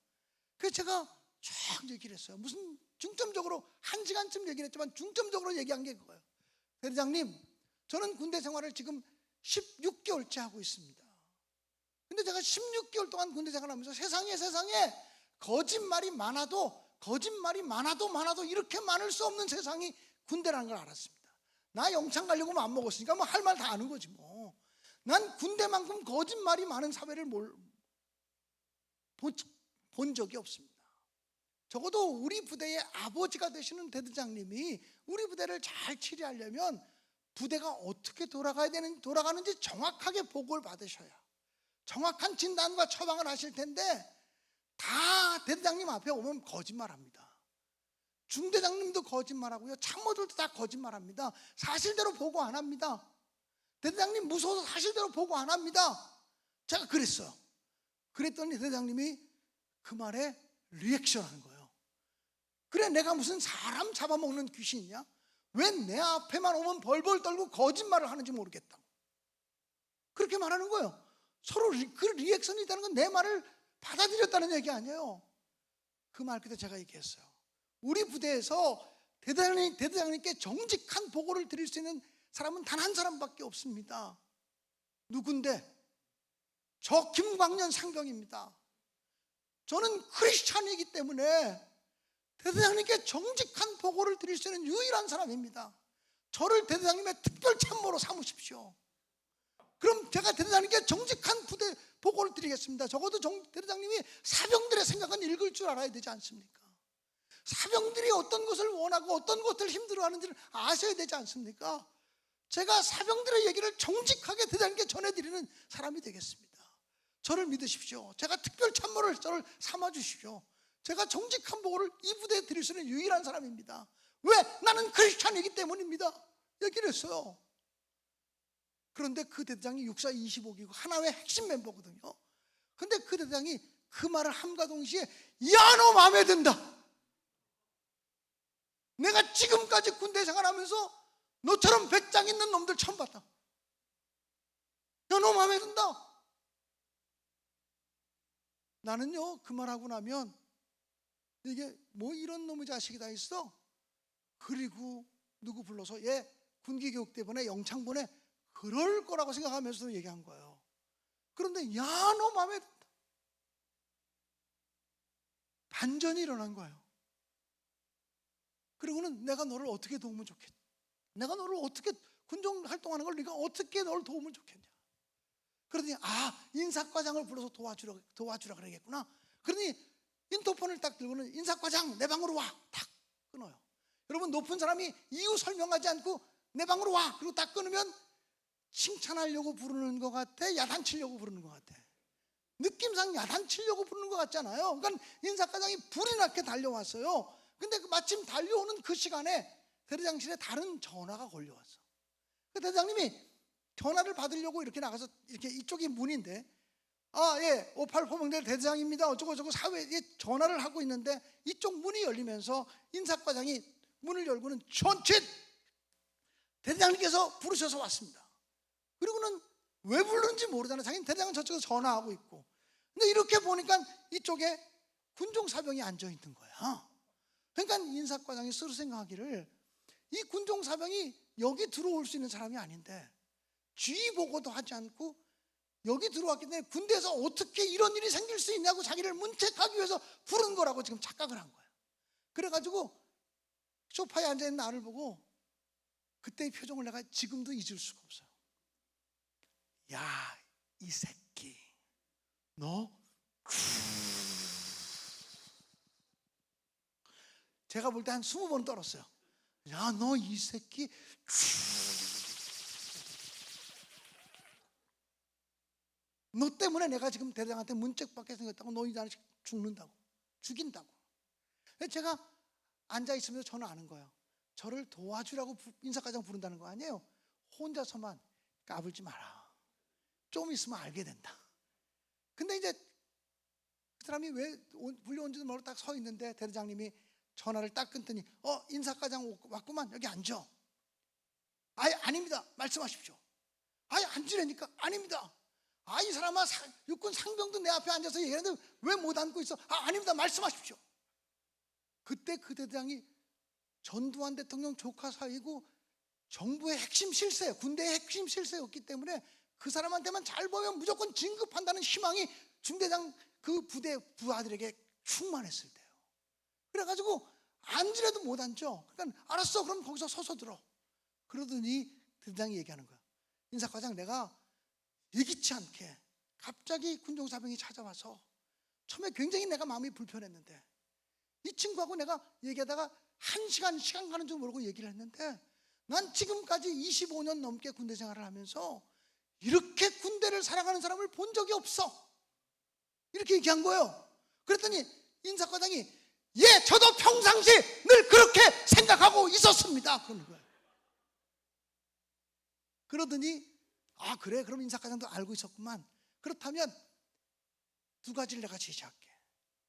그래서 제가 쫙 얘기를 했어요. 무슨 중점적으로 1시간쯤 얘기를 했지만 중점적으로 얘기한 게 그거예요. 대대장님, 저는 군대 생활을 지금 16개월째 하고 있습니다. 근데 제가 16개월 동안 군대 생활하면서 세상에 거짓말이 많아도 이렇게 많을 수 없는 세상이 군대라는 걸 알았습니다. 나 영창 가려고 마음 먹었으니까 뭐 할 말 다 아는 거지 뭐. 난 군대만큼 거짓말이 많은 사회를 본 적이 없습니다. 적어도 우리 부대의 아버지가 되시는 대대장님이 우리 부대를 잘 치료하려면 부대가 어떻게 돌아가는지 정확하게 보고를 받으셔야 정확한 진단과 처방을 하실 텐데 다 대대장님 앞에 오면 거짓말합니다. 중대장님도 거짓말하고요. 참모들도 다 거짓말합니다. 사실대로 보고 안 합니다. 대대장님 무서워서 사실대로 보고 안 합니다. 제가 그랬어요. 그랬더니 대대장님이 그 말에 리액션 하는 거예요. 그래, 내가 무슨 사람 잡아먹는 귀신이냐? 왜 내 앞에만 오면 벌벌 떨고 거짓말을 하는지 모르겠다고 그렇게 말하는 거예요. 서로 그 리액션이 있다는 건 내 말을 받아들였다는 얘기 아니에요. 그 말 그때 제가 얘기했어요. 우리 부대에서 대대장님께 정직한 보고를 드릴 수 있는 사람은 단 한 사람밖에 없습니다. 누군데? 저 김광년 상병입니다. 저는 크리스찬이기 때문에 대대장님께 정직한 보고를 드릴 수 있는 유일한 사람입니다. 저를 대대장님의 특별 참모로 삼으십시오. 그럼 제가 대대장님께 정직한 부대 보고를 드리겠습니다. 적어도 대대장님이 사병들의 생각은 읽을 줄 알아야 되지 않습니까? 사병들이 어떤 것을 원하고 어떤 것을 힘들어하는지를 아셔야 되지 않습니까? 제가 사병들의 얘기를 정직하게 대대장님께 전해드리는 사람이 되겠습니다. 저를 믿으십시오. 제가 특별 참모를 저를 삼아주십시오. 제가 정직한 보고를 이 부대에 드릴 수 있는 유일한 사람입니다. 왜? 나는 크리스찬이기 때문입니다. 얘기를 했어요. 그런데 그 대대장이 육사 25기고 하나의 핵심 멤버거든요. 그런데 그 대대장이 그 말을 함과 동시에 야, 너 마음에 든다. 내가 지금까지 군대 생활하면서 너처럼 배짱 있는 놈들 처음 봤다. 야, 너 마음에 든다. 나는요, 그 말하고 나면 이게 뭐 이런 놈의 자식이 다 있어. 그리고 누구 불러서 얘 군기교육 때문에 영창 보내. 그럴 거라고 생각하면서도 얘기한 거예요. 그런데 야, 너 마음에 든다. 반전이 일어난 거예요. 그리고는 내가 너를 어떻게 도우면 좋겠냐, 내가 너를 어떻게 군종 활동하는 걸 네가 어떻게 너를 도우면 좋겠냐. 그러더니 인사과장을 불러서 도와주라 그러겠구나. 그러니 인터폰을 딱 들고는 인사과장 내 방으로 와, 탁 끊어요. 여러분, 높은 사람이 이유 설명하지 않고 내 방으로 와, 그리고 딱 끊으면 칭찬하려고 부르는 것 같아, 야단치려고 부르는 것 같아. 느낌상 야단치려고 부르는 것 같잖아요. 그러니까 인사과장이 불이 나게 달려왔어요. 근데 마침 달려오는 그 시간에 대대장실에 다른 전화가 걸려왔어. 그 대대장님이 전화를 받으려고 이렇게 나가서, 이렇게 이쪽이 문인데, 예, 58포병대 대대장입니다, 어쩌고저쩌고 사회에 전화를 하고 있는데, 이쪽 문이 열리면서 인사과장이 문을 열고는 전칫 대대장님께서 부르셔서 왔습니다. 그리고는 왜 부르는지 모르잖아요. 자기는 대대장은 저쪽에서 전화하고 있고. 근데 이렇게 보니까 이쪽에 군종사병이 앉아있는 거야. 그러니까 인사과장이 스스로 생각하기를, 이 군종사병이 여기 들어올 수 있는 사람이 아닌데 주의 보고도 하지 않고 여기 들어왔기 때문에 군대에서 어떻게 이런 일이 생길 수 있냐고 자기를 문책하기 위해서 부른 거라고 지금 착각을 한 거야. 그래가지고 소파에 앉아있는 나를 보고 그때의 표정을 내가 지금도 잊을 수가 없어요. 야, 이 새끼, 너 제가 볼 때 한 20번 떨었어요. 야, 너 이 새끼, 너 때문에 내가 지금 대장한테 문책받게 생겼다고, 너 이 자식 죽는다고, 죽인다고. 제가 앉아있으면서 저는 아는 거예요. 저를 도와주라고 인사과장 부른다는 거 아니에요. 혼자서만 까불지 마라, 좀 있으면 알게 된다. 근데 이제 그 사람이 왜 불려온지도 모르고 딱 서 있는데 대대장님이 전화를 딱 끊더니 인사과장 왔구만, 여기 앉아. 아닙니다, 말씀하십시오. 앉으라니까. 아닙니다. 이 사람아, 육군 상병도 내 앞에 앉아서 얘기하는데 왜 못 앉고 있어? 아닙니다, 말씀하십시오. 그때 그 대대장이 전두환 대통령 조카 사이고 정부의 핵심 실세, 군대의 핵심 실세였기 때문에 그 사람한테만 잘 보면 무조건 진급한다는 희망이 중대장 그 부대 부하들에게 충만했을 때요. 그래가지고 앉으려도 못 앉죠. 그러니까 알았어, 그럼 거기서 서서 들어. 그러더니 대대장이 얘기하는 거야. 인사과장, 내가 예기치 않게 갑자기 군종사병이 찾아와서 처음에 굉장히 내가 마음이 불편했는데 이 친구하고 내가 얘기하다가 1시간 시간 가는 줄 모르고 얘기를 했는데, 난 지금까지 25년 넘게 군대 생활을 하면서 이렇게 군대를 사랑하는 사람을 본 적이 없어, 이렇게 얘기한 거예요. 그랬더니 인사과장이 예, 저도 평상시 늘 그렇게 생각하고 있었습니다, 그러는 거예요. 그러더니 그래, 그럼 인사과장도 알고 있었구만. 그렇다면 두 가지를 내가 제시할게.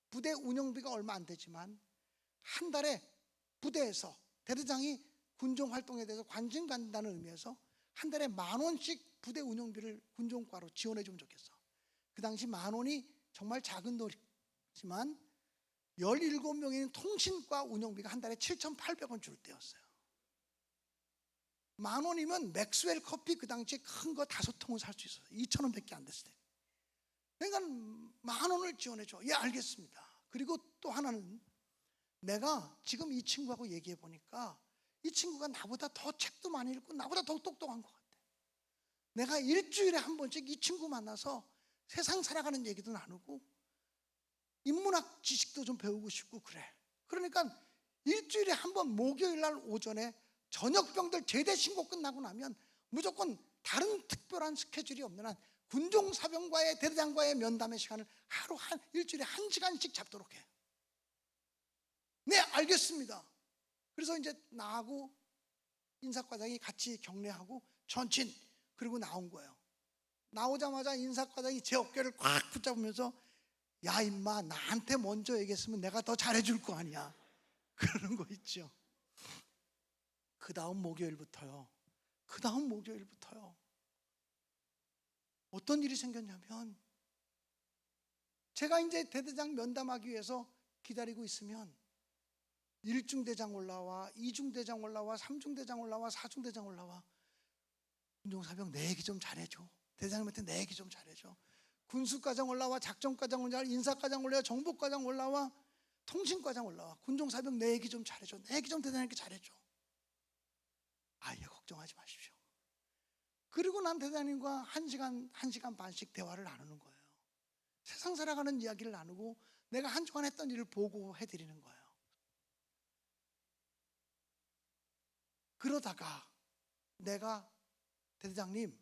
부대 운영비가 얼마 안 되지만 한 달에 부대에서 대대장이 군종 활동에 대해서 관심 갖는다는 의미에서 한 달에 10,000원씩 부대 운영비를 군종과로 지원해 주면 좋겠어. 그 당시 10,000원이 정말 작은 돈이지만 17명인 통신과 운영비가 한 달에 7,800원 줄 때였어요. 10,000원이면 맥스웰 커피 그 당시에 큰 거 5통을 살 수 있어요. 2,000원밖에 안 됐을 때. 그러니까 10,000원을 지원해 줘. 예, 알겠습니다. 그리고 또 하나는, 내가 지금 이 친구하고 얘기해 보니까 이 친구가 나보다 더 책도 많이 읽고 나보다 더 똑똑한 것 같아. 내가 일주일에 한 번씩 이 친구 만나서 세상 살아가는 얘기도 나누고 인문학 지식도 좀 배우고 싶고 그래. 그러니까 일주일에 한 번 목요일 날 오전에 전역병들 제대 신고 끝나고 나면 무조건 다른 특별한 스케줄이 없는 한 군종사병과의 대대장과의 면담의 시간을 하루 일주일에 1시간씩 잡도록 해. 네, 알겠습니다. 그래서 이제 나하고 인사과장이 같이 격려하고 전친, 그리고 나온 거예요. 나오자마자 인사과장이 제 어깨를 꽉 붙잡으면서 야, 임마, 나한테 먼저 얘기했으면 내가 더 잘해줄 거 아니야, 그러는 거 있죠. 그 다음 목요일부터요. 어떤 일이 생겼냐면, 제가 이제 대대장 면담하기 위해서 기다리고 있으면 1중대장 올라와, 2중대장 올라와, 3중대장 올라와, 4중대장 올라와. 군종사병 내 얘기 좀 잘해줘. 대장님한테 내 얘기 좀 잘해줘. 군수과장 올라와, 작전과장 올라와, 인사과장 올라와, 정보과장 올라와, 통신과장 올라와. 군종사병 내 얘기 좀 잘해줘. 내 얘기 좀 대장님께 잘해줘. 아예 걱정하지 마십시오. 그리고 난 대장님과 1시간 반씩 대화를 나누는 거예요. 세상 살아가는 이야기를 나누고 내가 한 주간 했던 일을 보고해드리는 거예요. 그러다가 내가 대장님,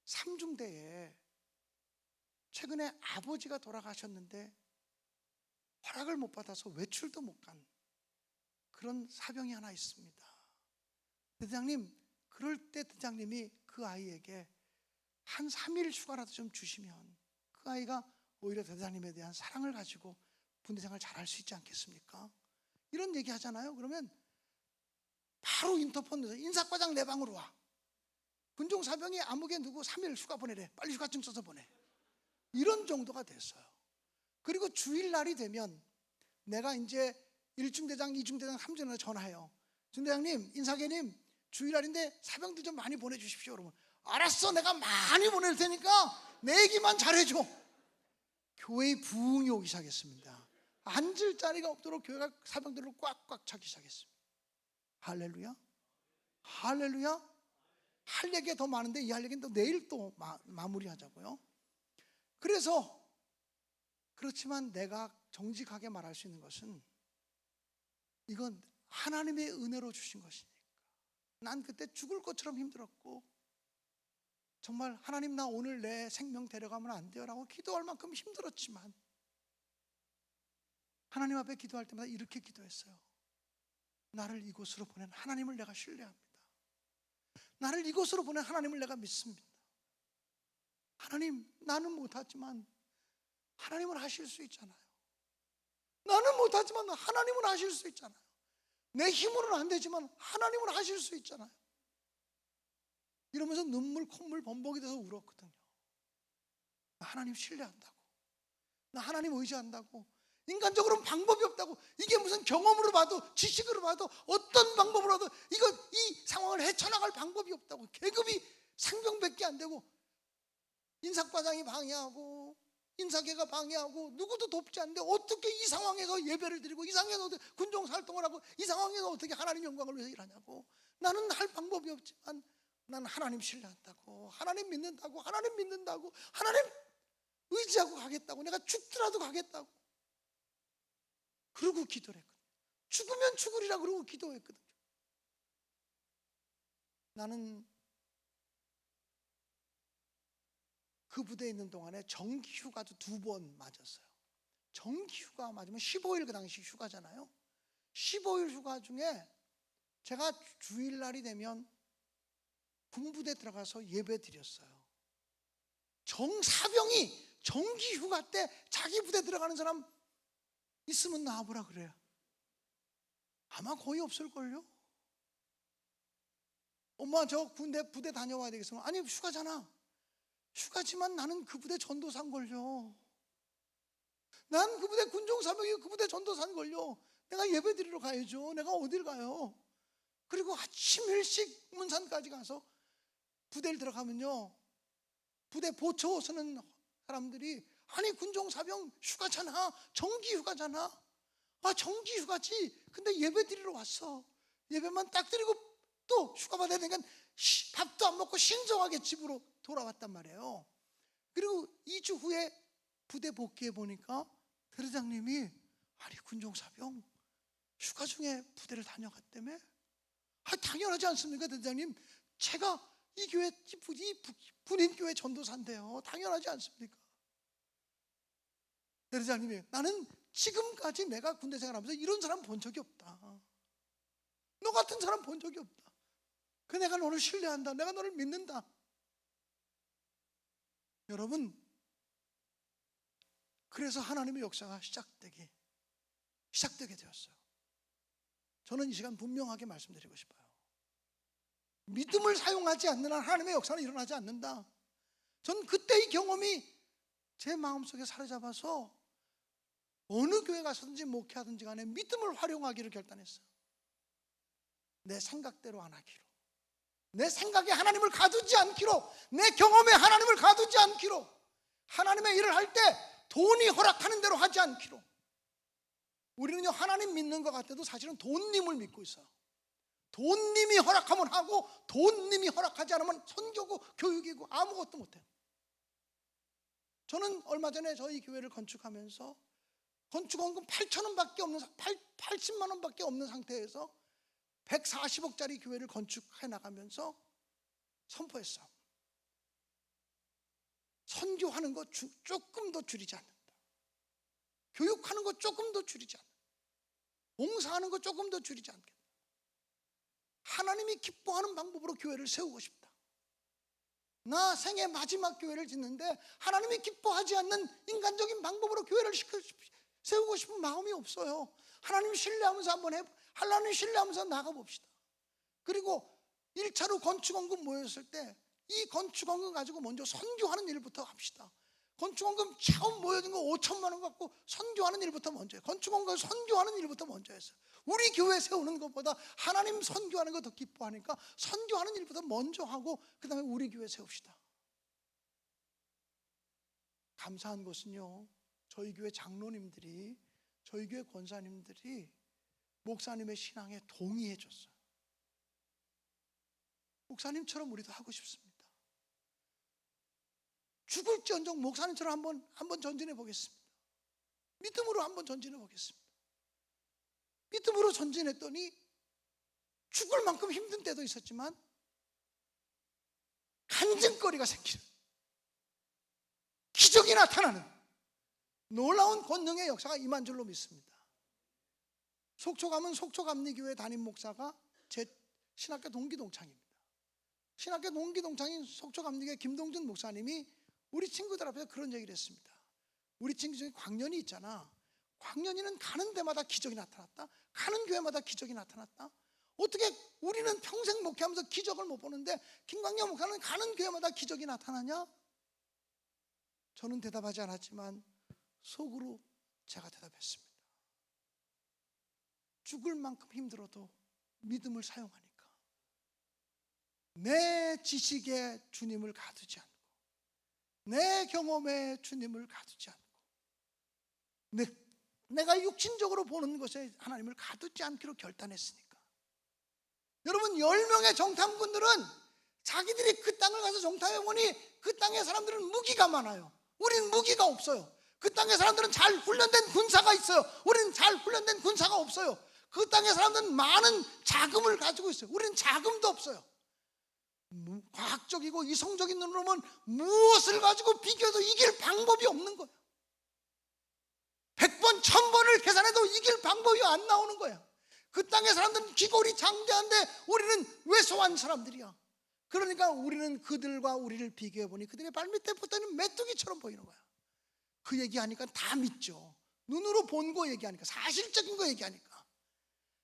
삼중대에 최근에 아버지가 돌아가셨는데 허락을 못 받아서 외출도 못 간 그런 사병이 하나 있습니다. 대장님, 그럴 때 대장님이 그 아이에게 한 3일 휴가라도 좀 주시면 그 아이가 오히려 대장님에 대한 사랑을 가지고 군대생활 잘할 수 있지 않겠습니까? 이런 얘기 하잖아요. 그러면 바로 인터폰에서 인사과장 내 방으로 와. 군종사병이 아무개 누구 3일 휴가 보내래. 빨리 휴가증 써서 보내. 이런 정도가 됐어요. 그리고 주일날이 되면 내가 이제 1중대장, 2중대장, 3중대장 전화해요. 중대장님, 인사계님, 주일날인데 사병들 좀 많이 보내주십시오. 그러면 알았어, 내가 많이 보낼 테니까 내 얘기만 잘해줘. 교회에 부흥이 오기 시작했습니다. 앉을 자리가 없도록 교회가 사병들로 꽉꽉 차기 시작했습니다. 할렐루야, 할렐루야. 할 얘기가 더 많은데 이 할 얘기는 또 내일 또 마무리하자고요. 그래서 그렇지만 내가 정직하게 말할 수 있는 것은 이건 하나님의 은혜로 주신 것이니까. 난 그때 죽을 것처럼 힘들었고 정말 하나님, 나 오늘 내 생명 데려가면 안 돼요 라고 기도할 만큼 힘들었지만 하나님 앞에 기도할 때마다 이렇게 기도했어요. 나를 이곳으로 보낸 하나님을 내가 신뢰합니다. 나를 이곳으로 보낸 하나님을 내가 믿습니다. 하나님, 나는 못하지만 하나님은 하실 수 있잖아요. 나는 못하지만 하나님은 하실 수 있잖아요. 내 힘으로는 안 되지만 하나님은 하실 수 있잖아요. 이러면서 눈물 콧물 범벅이 돼서 울었거든요. 나 하나님 신뢰한다고, 나 하나님 의지한다고. 인간적으로는 방법이 없다고. 이게 무슨 경험으로 봐도 지식으로 봐도 어떤 방법으로 봐도 이 상황을 헤쳐나갈 방법이 없다고. 계급이 상병밖에 안 되고 인사과장이 방해하고 인사계가 방해하고 누구도 돕지 않는데 어떻게 이 상황에서 예배를 드리고 이 상황에서 군종활동을 하고 이 상황에서 어떻게 하나님 영광을 위해서 일하냐고. 나는 할 방법이 없지만 난 하나님 신뢰한다고, 하나님 믿는다고, 하나님 믿는다고, 하나님 의지하고 가겠다고, 내가 죽더라도 가겠다고 그러고 기도를 했거든요. 죽으면 죽으리라 그러고 기도했거든요. 나는 그 부대에 있는 동안에 정기휴가도 2번 맞았어요. 정기휴가 맞으면 15일, 그 당시 휴가잖아요. 15일 휴가 중에 제가 주일날이 되면 군부대 들어가서 예배 드렸어요. 정사병이 정기휴가 때 자기 부대 들어가는 사람 있으면 나와보라 그래요. 아마 거의 없을걸요. 엄마, 저 부대 다녀와야 되겠어. 아니, 휴가잖아. 휴가지만 나는 그 부대 전도사인 걸요. 난 그 부대 군종사병이 그 부대 전도사인 걸요. 내가 예배 드리러 가야죠. 내가 어딜 가요. 그리고 아침 일찍 문산까지 가서 부대를 들어가면요, 부대 보초 서는 사람들이 아니, 군종사병 휴가잖아. 정기휴가잖아. 아, 정기휴가지. 근데 예배 드리러 왔어. 예배만 딱 드리고 또 휴가 받아야 되니까 밥도 안 먹고 신중하게 집으로 돌아왔단 말이에요. 그리고 2주 후에 부대 복귀해 보니까 대대장님이 아니, 군종사병 휴가 중에 부대를 다녀갔다며? 아, 당연하지 않습니까, 대대장님? 제가 이 교회, 이 군인교회 전도사인데요. 당연하지 않습니까? 대대장님이 나는 지금까지 내가 군대 생활하면서 이런 사람 본 적이 없다. 너 같은 사람 본 적이 없다. 그 내가 너를 신뢰한다. 내가 너를 믿는다. 여러분, 그래서 하나님의 역사가 시작되게 되었어요. 저는 이 시간 분명하게 말씀드리고 싶어요. 믿음을 사용하지 않는 한 하나님의 역사는 일어나지 않는다. 전 그때의 경험이 제 마음속에 사로잡아서 어느 교회 가서든지 목회하든지 간에 믿음을 활용하기를 결단했어요. 내 생각대로 안 하기로. 내 생각에 하나님을 가두지 않기로, 내 경험에 하나님을 가두지 않기로, 하나님의 일을 할 때 돈이 허락하는 대로 하지 않기로. 우리는요, 하나님 믿는 것 같아도 사실은 돈님을 믿고 있어요. 돈님이 허락하면 하고 돈님이 허락하지 않으면 선교고 교육이고 아무것도 못해요. 저는 얼마 전에 저희 교회를 건축하면서 건축원금 80만 원밖에 없는 상태에서 140억짜리 교회를 건축해 나가면서 선포했어. 선교하는 거 조금 더 줄이지 않는다. 교육하는 거 조금 더 줄이지 않는다. 봉사하는 거 조금 더 줄이지 않겠다. 하나님이 기뻐하는 방법으로 교회를 세우고 싶다. 나 생애 마지막 교회를 짓는데 하나님이 기뻐하지 않는 인간적인 방법으로 교회를 세우고 싶은 마음이 없어요. 하나님 신뢰하면서 하나님 신뢰하면서 나가봅시다. 그리고 1차로 건축원금 모였을 때 이 건축원금 가지고 먼저 선교하는 일부터 합시다. 건축원금 처음 모여진 거 5천만 원 갖고 선교하는 일부터 먼저 해요. 건축원금 선교하는 일부터 먼저 했어요. 우리 교회 세우는 것보다 하나님 선교하는 거 더 기뻐하니까 선교하는 일부터 먼저 하고 그 다음에 우리 교회 세웁시다. 감사한 것은요, 저희 교회 장로님들이, 저희 교회 권사님들이 목사님의 신앙에 동의해 줬어요. 목사님처럼 우리도 하고 싶습니다. 죽을지언정 목사님처럼 한번 전진해 보겠습니다. 믿음으로 한번 전진해 보겠습니다. 믿음으로 전진했더니 죽을 만큼 힘든 때도 있었지만 간증거리가 생기는, 기적이 나타나는 놀라운 권능의 역사가 임한 줄로 믿습니다. 속초 가면 속초감리교회 담임 목사가 제 신학교 동기 동창입니다. 신학교 동기 동창인 속초감리교회 김동준 목사님이 우리 친구들 앞에서 그런 얘기를 했습니다. 우리 친구 중에 광년이 있잖아. 광년이는 가는 데마다 기적이 나타났다. 가는 교회마다 기적이 나타났다. 어떻게 우리는 평생 목회하면서 기적을 못 보는데 김광년 목사는 가는 교회마다 기적이 나타나냐? 저는 대답하지 않았지만 속으로 제가 대답했습니다. 죽을 만큼 힘들어도 믿음을 사용하니까 내 지식에 주님을 가두지 않고 내 경험에 주님을 가두지 않고 내가 육신적으로 보는 것에 하나님을 가두지 않기로 결단했으니까. 여러분, 10명의 정탐꾼들은 자기들이 그 땅을 가서 정탐해보니 그 땅의 사람들은 무기가 많아요. 우리는 무기가 없어요. 그 땅의 사람들은 잘 훈련된 군사가 있어요. 우리는 잘 훈련된 군사가 없어요. 그 땅의 사람들은 많은 자금을 가지고 있어요. 우리는 자금도 없어요. 과학적이고 이성적인 눈으로 보면 무엇을 가지고 비교해도 이길 방법이 없는 거예요. 100번, 1000번을 계산해도 이길 방법이 안 나오는 거예요. 그 땅의 사람들은 기골이 장대한데 우리는 왜소한 사람들이야. 그러니까 우리는 그들과 우리를 비교해보니 그들의 발밑에 붙어있는 메뚜기처럼 보이는 거야. 그 얘기하니까 다 믿죠. 눈으로 본 거 얘기하니까, 사실적인 거 얘기하니까.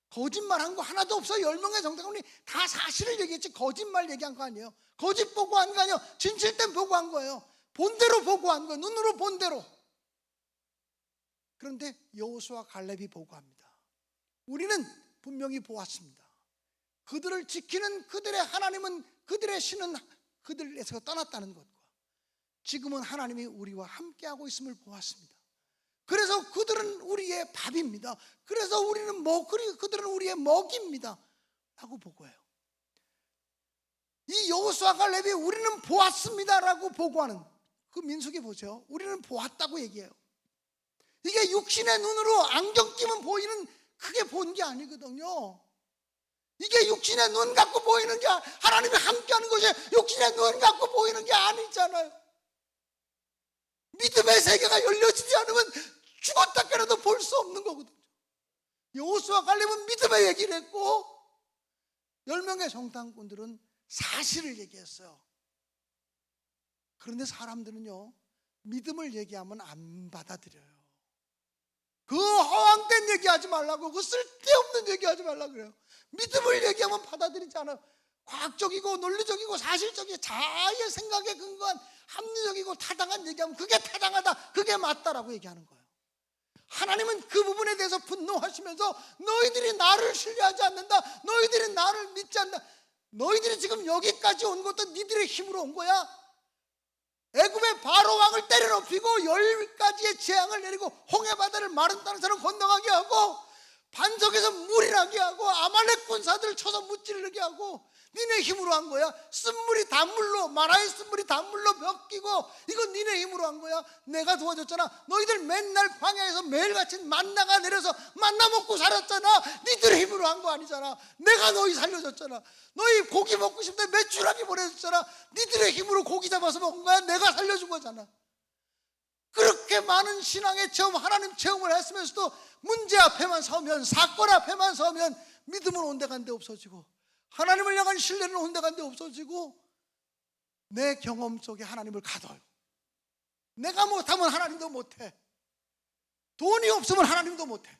거짓말한 거 하나도 없어요. 10명의 정탐꾼이 다 사실을 얘기했지 거짓말 얘기한 거 아니에요. 거짓 보고한 거 아니에요. 진실된 보고한 거예요. 본대로 보고한 거예요. 눈으로 본 대로. 그런데 여호수아 갈렙이 보고합니다. 우리는 분명히 보았습니다. 그들을 지키는 그들의 하나님은, 그들의 신은 그들에서 떠났다는 것과 지금은 하나님이 우리와 함께하고 있음을 보았습니다. 그래서 그들은 우리의 밥입니다. 그래서 그들은 우리의 먹입니다 라고 보고해요. 이 여호수아 갈렙이 우리는 보았습니다라고 보고하는 그 민수기 보세요. 우리는 보았다고 얘기해요. 이게 육신의 눈으로 안경 끼면 보이는, 크게 본 게 아니거든요. 이게 육신의 눈 갖고 보이는 게, 하나님이 함께하는 것이 육신의 눈 갖고 보이는 게 아니잖아요. 믿음의 세계가 열려지지 않으면 죽었다 깨어나도 볼 수 없는 거거든요. 여호수아 갈렙은 믿음의 얘기를 했고 10명의 정탐꾼들은 사실을 얘기했어요. 그런데 사람들은요, 믿음을 얘기하면 안 받아들여요. 그 허황된 얘기하지 말라고, 그 쓸데없는 얘기하지 말라고 그래요. 믿음을 얘기하면 받아들이지 않아요. 과학적이고 논리적이고 사실적이고 자아의 생각에 근거한 합리적이고 타당한 얘기하면 그게 타당하다, 그게 맞다라고 얘기하는 거예요. 하나님은 그 부분에 대해서 분노하시면서 너희들이 나를 신뢰하지 않는다, 너희들이 나를 믿지 않는다. 너희들이 지금 여기까지 온 것도 니들의 힘으로 온 거야. 애굽의 바로 왕을 때려눕히고 10가지의 재앙을 내리고 홍해바다를 마른 땅처럼 건너가게 하고 반석에서 물이 나게 하고 아말렉 군사들을 쳐서 무찌르게 하고 니네 힘으로 한 거야. 쓴물이 단물로, 마라의 쓴물이 단물로 엮이고 이건 니네 힘으로 한 거야. 내가 도와줬잖아. 너희들 맨날 광야에서 매일같이 만나가 내려서 만나 먹고 살았잖아. 니들 힘으로 한 거 아니잖아. 내가 너희 살려줬잖아. 너희 고기 먹고 싶을 때 메추라기 보내줬잖아. 니들의 힘으로 고기 잡아서 먹은 거야. 내가 살려준 거잖아. 그렇게 많은 신앙의 체험, 하나님 체험을 했으면서도 문제 앞에만 서면, 사건 앞에만 서면 믿음은 온데간데 없어지고 하나님을 향한 신뢰는 온데간데 없어지고 내 경험 속에 하나님을 가둬요. 내가 못하면 하나님도 못해. 돈이 없으면 하나님도 못해.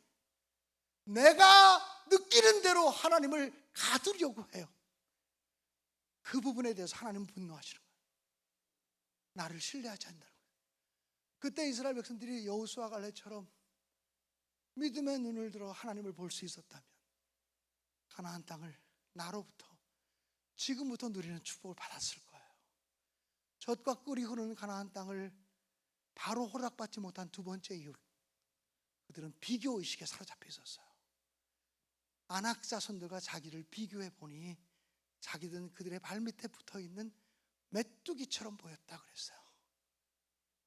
내가 느끼는 대로 하나님을 가두려고 해요. 그 부분에 대해서 하나님은 분노하시는 거예요. 나를 신뢰하지 않는다는 거예요. 그때 이스라엘 백성들이 여호수아 갈렙처럼 믿음의 눈을 들어 하나님을 볼 수 있었다면 가나안 땅을 나로부터 지금부터 누리는 축복을 받았을 거예요. 젖과 꿀이 흐르는 가나안 땅을 바로 허락받지 못한 두 번째 이유, 그들은 비교의식에 사로잡혀 있었어요. 아낙 자손들과 자기를 비교해 보니 자기들은 그들의 발밑에 붙어있는 메뚜기처럼 보였다 그랬어요.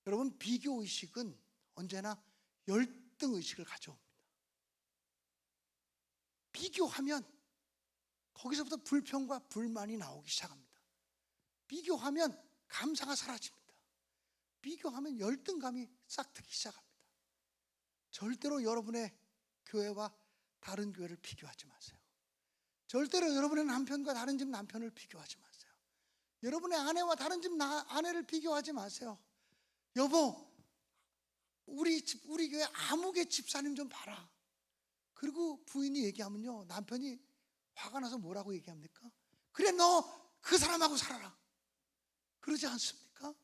여러분, 비교의식은 언제나 열등의식을 가져옵니다. 비교하면 거기서부터 불평과 불만이 나오기 시작합니다. 비교하면 감사가 사라집니다. 비교하면 열등감이 싹트기 시작합니다. 절대로 여러분의 교회와 다른 교회를 비교하지 마세요. 절대로 여러분의 남편과 다른 집 남편을 비교하지 마세요. 여러분의 아내와 다른 집 아내를 비교하지 마세요. 여보, 우리 교회 아무개 집사님 좀 봐라. 그리고 부인이 얘기하면요, 남편이 화가 나서 뭐라고 얘기합니까? 그래, 너 그 사람하고 살아라. 그러지 않습니까?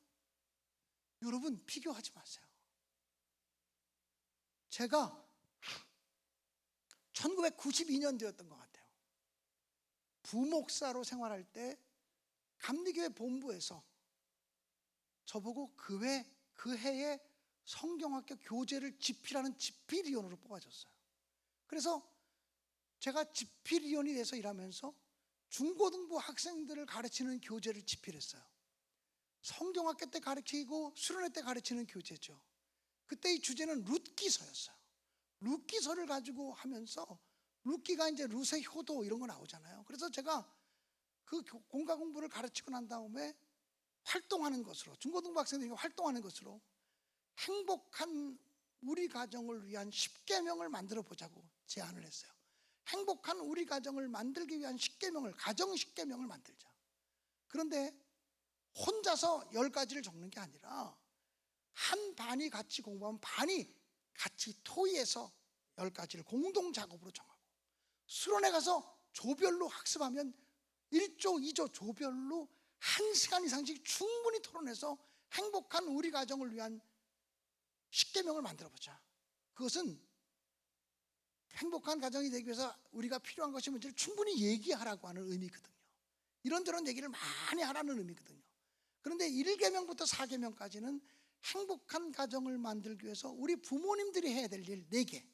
여러분, 비교하지 마세요. 제가 1992년도였던 것 같아요. 부목사로 생활할 때 감리교회 본부에서 저보고 그 해에 성경학교 교재를 집필하는 집필위원으로 뽑아줬어요. 그래서 제가 집필위원이 돼서 일하면서 중고등부 학생들을 가르치는 교재를 집필했어요. 성경학교 때 가르치고 수련회 때 가르치는 교재죠. 그때 이 주제는 룻기서였어요. 룻기서를 가지고 하면서 룻기가 이제 룻의 효도 이런 거 나오잖아요. 그래서 제가 그 공과 공부를 가르치고 난 다음에 활동하는 것으로, 중고등부 학생들이 활동하는 것으로 행복한 우리 가정을 위한 10계명을 만들어 보자고 제안을 했어요. 행복한 우리 가정을 만들기 위한 10계명을, 가정 10계명을 만들자. 그런데 혼자서 10가지를 적는 게 아니라 한 반이 같이 공부하면 반이 같이 토의해서 10가지를 공동 작업으로 정하고, 수련회 가서 조별로 학습하면 1조, 2조 조별로 1시간 이상씩 충분히 토론해서 행복한 우리 가정을 위한 10계명을 만들어보자. 그것은 행복한 가정이 되기 위해서 우리가 필요한 것이 뭔지를 충분히 얘기하라고 하는 의미거든요. 이런저런 얘기를 많이 하라는 의미거든요. 그런데 1계명부터 4계명까지는 행복한 가정을 만들기 위해서 우리 부모님들이 해야 될 일 4개,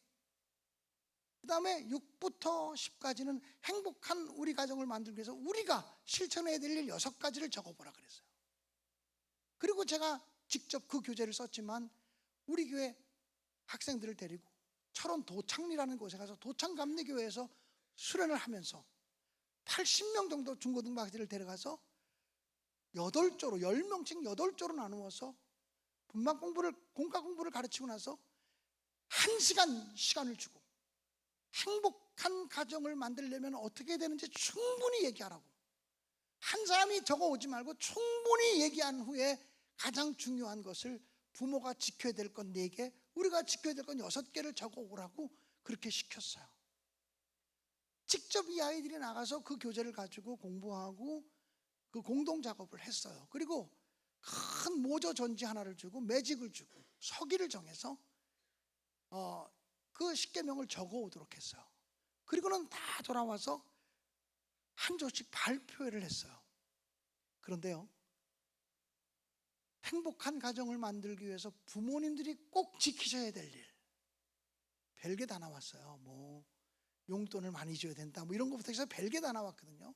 그 다음에 6부터 10까지는 행복한 우리 가정을 만들기 위해서 우리가 실천해야 될 일 6가지를 적어보라 그랬어요. 그리고 제가 직접 그 교재를 썼지만 우리 교회 학생들을 데리고 철원 도창리라는 곳에 가서 도창감리교회에서 수련을 하면서 80명 정도 중고등부 학생들을 데려가서 8조로, 10명씩 8조로 나누어서 분반 공부를, 공과 공부를 가르치고 나서 1시간 시간을 주고 행복한 가정을 만들려면 어떻게 되는지 충분히 얘기하라고. 한 사람이 적어오지 말고 충분히 얘기한 후에 가장 중요한 것을 부모가 지켜야 될 건 4개, 우리가 지켜야 될 건 6개를 적어오라고 그렇게 시켰어요. 직접 이 아이들이 나가서 그 교재를 가지고 공부하고 그 공동 작업을 했어요. 그리고 큰 모조 전지 하나를 주고 매직을 주고 서기를 정해서 그 10계명을 적어오도록 했어요. 그리고는 다 돌아와서 한 조씩 발표회를 했어요. 그런데요, 행복한 가정을 만들기 위해서 부모님들이 꼭 지키셔야 될 일, 별게 다 나왔어요. 뭐 용돈을 많이 줘야 된다, 뭐 이런 것부터 해서 별게 다 나왔거든요.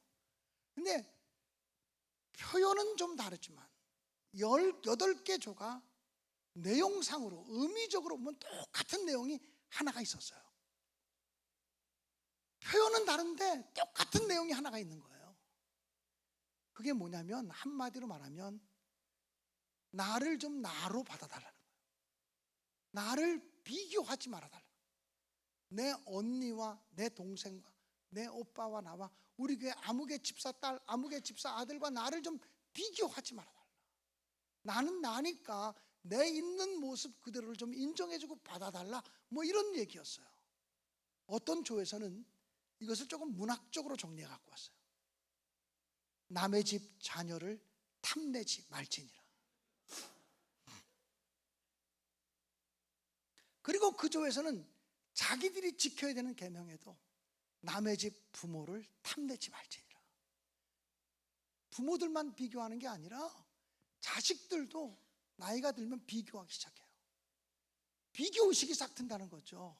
근데 표현은 좀 다르지만 18개 조가 내용상으로 의미적으로 보면 똑같은 내용이 하나가 있었어요. 표현은 다른데 똑같은 내용이 하나가 있는 거예요. 그게 뭐냐면, 한마디로 말하면 나를 좀 나로 받아달라는 거예요. 나를 비교하지 말아달라. 내 언니와 내 동생과 내 오빠와 나와 우리 교회 아무개 집사 딸, 아무개 집사 아들과 나를 좀 비교하지 말아달라. 나는 나니까 내 있는 모습 그대로를 좀 인정해주고 받아달라, 뭐 이런 얘기였어요. 어떤 조에서는 이것을 조금 문학적으로 정리해 갖고 왔어요. 남의 집 자녀를 탐내지 말지니라. 그리고 그 조에서는 자기들이 지켜야 되는 계명에도 남의 집 부모를 탐내지 말지니라. 부모들만 비교하는 게 아니라 자식들도 나이가 들면 비교하기 시작해요. 비교의식이 싹 튼다는 거죠.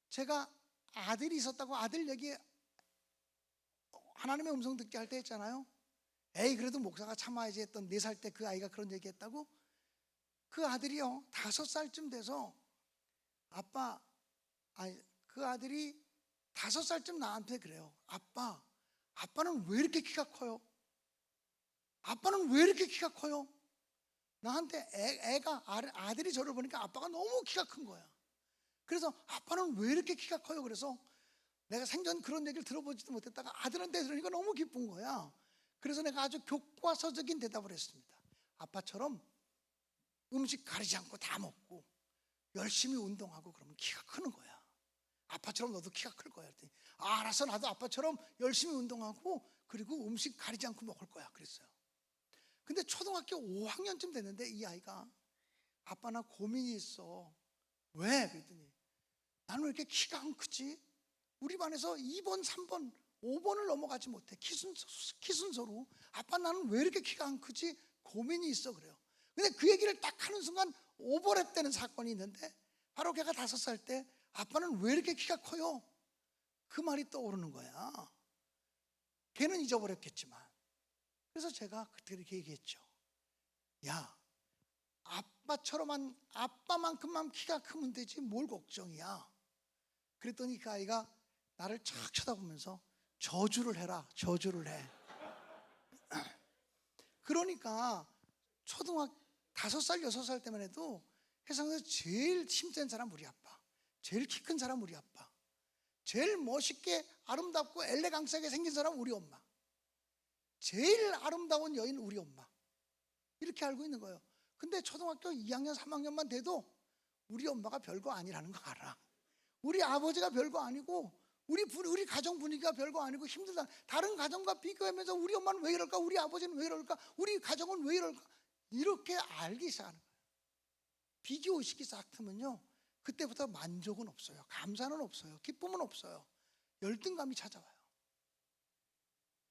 제가 아들이 있었다고 아들 얘기 하나님의 음성 듣게 할 때 했잖아요. 에이 그래도 목사가 참아야지 했던 4살 때 그 아이가 그런 얘기 했다고. 그 아들이요 5살쯤 돼서 그 아들이 5살쯤 나한테 그래요. 아빠는 왜 이렇게 키가 커요? 아빠는 왜 이렇게 키가 커요? 나한테 아들이 저를 보니까 아빠가 너무 키가 큰 거야. 그래서 아빠는 왜 이렇게 키가 커요? 그래서 내가 생전 그런 얘기를 들어보지도 못했다가 아들한테 들으니까 너무 기쁜 거야. 그래서 내가 아주 교과서적인 대답을 했습니다. 아빠처럼 음식 가리지 않고 다 먹고 열심히 운동하고 그러면 키가 크는 거야. 아빠처럼 너도 키가 클 거야. 그랬더니 알았어, 나도 아빠처럼 열심히 운동하고 그리고 음식 가리지 않고 먹을 거야 그랬어요. 근데 초등학교 5학년쯤 됐는데 이 아이가 아빠 나 고민이 있어. 왜? 그랬더니 나는 왜 이렇게 키가 안 크지? 우리 반에서 2번, 3번, 5번을 넘어가지 못해. 키 순서로. 아빠 나는 왜 이렇게 키가 안 크지? 고민이 있어 그래요. 근데 그 얘기를 딱 하는 순간 오버랩되는 사건이 있는데, 바로 걔가 5살 때 아빠는 왜 이렇게 키가 커요? 그 말이 떠오르는 거야. 걔는 잊어버렸겠지만. 그래서 제가 그때 이렇게 얘기했죠. 야, 아빠만큼만 키가 크면 되지 뭘 걱정이야. 그랬더니 그 아이가 나를 쫙 쳐다보면서 저주를 해라, 저주를 해. 그러니까 초등학교 5살, 6살 때만 해도 세상에서 제일 힘센 사람 우리 아빠, 제일 키 큰 사람 우리 아빠, 제일 멋있게 아름답고 엘레강스하게 생긴 사람 우리 엄마, 제일 아름다운 여인 우리 엄마, 이렇게 알고 있는 거예요. 근데 초등학교 2학년, 3학년만 돼도 우리 엄마가 별거 아니라는 거 알아. 우리 아버지가 별거 아니고 우리 가정 분위기가 별거 아니고 힘들다. 다른 가정과 비교하면서 우리 엄마는 왜 이럴까? 우리 아버지는 왜 이럴까? 우리 가정은 왜 이럴까? 이렇게 알기 시작하는 거예요. 비교의식이 싹 트면요, 그때부터 만족은 없어요. 감사는 없어요. 기쁨은 없어요. 열등감이 찾아와요.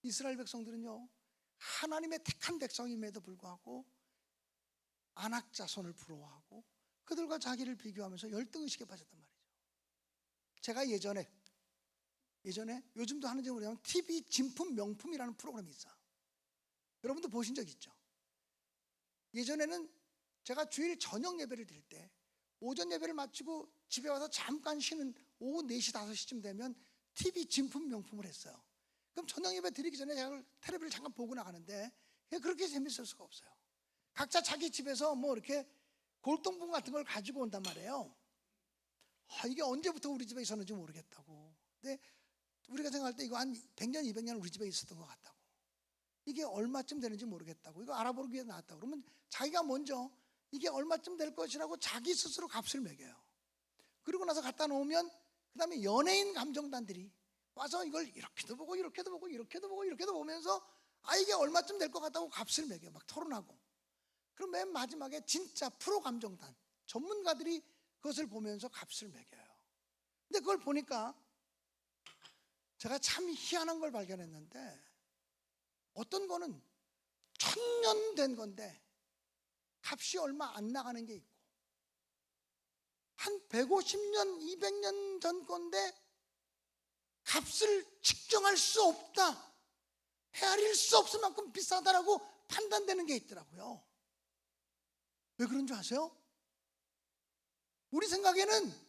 이스라엘 백성들은요, 하나님의 택한 백성임에도 불구하고 안악자손을 부러워하고 그들과 자기를 비교하면서 열등의식에 빠졌단 말이죠. 제가 예전에 요즘도 하는지 모르겠지만 TV 진품 명품이라는 프로그램이 있어요. 여러분도 보신 적 있죠? 예전에는 제가 주일 저녁 예배를 드릴 때 오전 예배를 마치고 집에 와서 잠깐 쉬는 오후 4시, 5시쯤 되면 TV 진품 명품을 했어요. 그럼 저녁 예배 드리기 전에 제가 텔레비를 잠깐 보고 나가는데 그렇게 재밌을 수가 없어요. 각자 자기 집에서 뭐 이렇게 골동품 같은 걸 가지고 온단 말이에요. 이게 언제부터 우리 집에 있었는지 모르겠다고. 근데 우리가 생각할 때 이거 한 100년, 200년 우리 집에 있었던 것 같다고. 이게 얼마쯤 되는지 모르겠다고. 이거 알아보기 위해 나왔다고. 그러면 자기가 먼저 이게 얼마쯤 될 것이라고 자기 스스로 값을 매겨요. 그리고 나서 갖다 놓으면 그 다음에 연예인 감정단들이 와서 이걸 이렇게도 보고 이렇게도 보고 이렇게도 보고 이렇게도 보면서 이게 얼마쯤 될 것 같다고 값을 매겨 막 토론하고. 그럼 맨 마지막에 진짜 프로 감정단 전문가들이 그것을 보면서 값을 매겨요. 근데 그걸 보니까 제가 참 희한한 걸 발견했는데, 어떤 거는 1000년 된 건데 값이 얼마 안 나가는 게 있고, 한 150년, 200년 전 건데 값을 측정할 수 없다, 헤아릴 수 없을 만큼 비싸다라고 판단되는 게 있더라고요. 왜 그런 줄 아세요? 우리 생각에는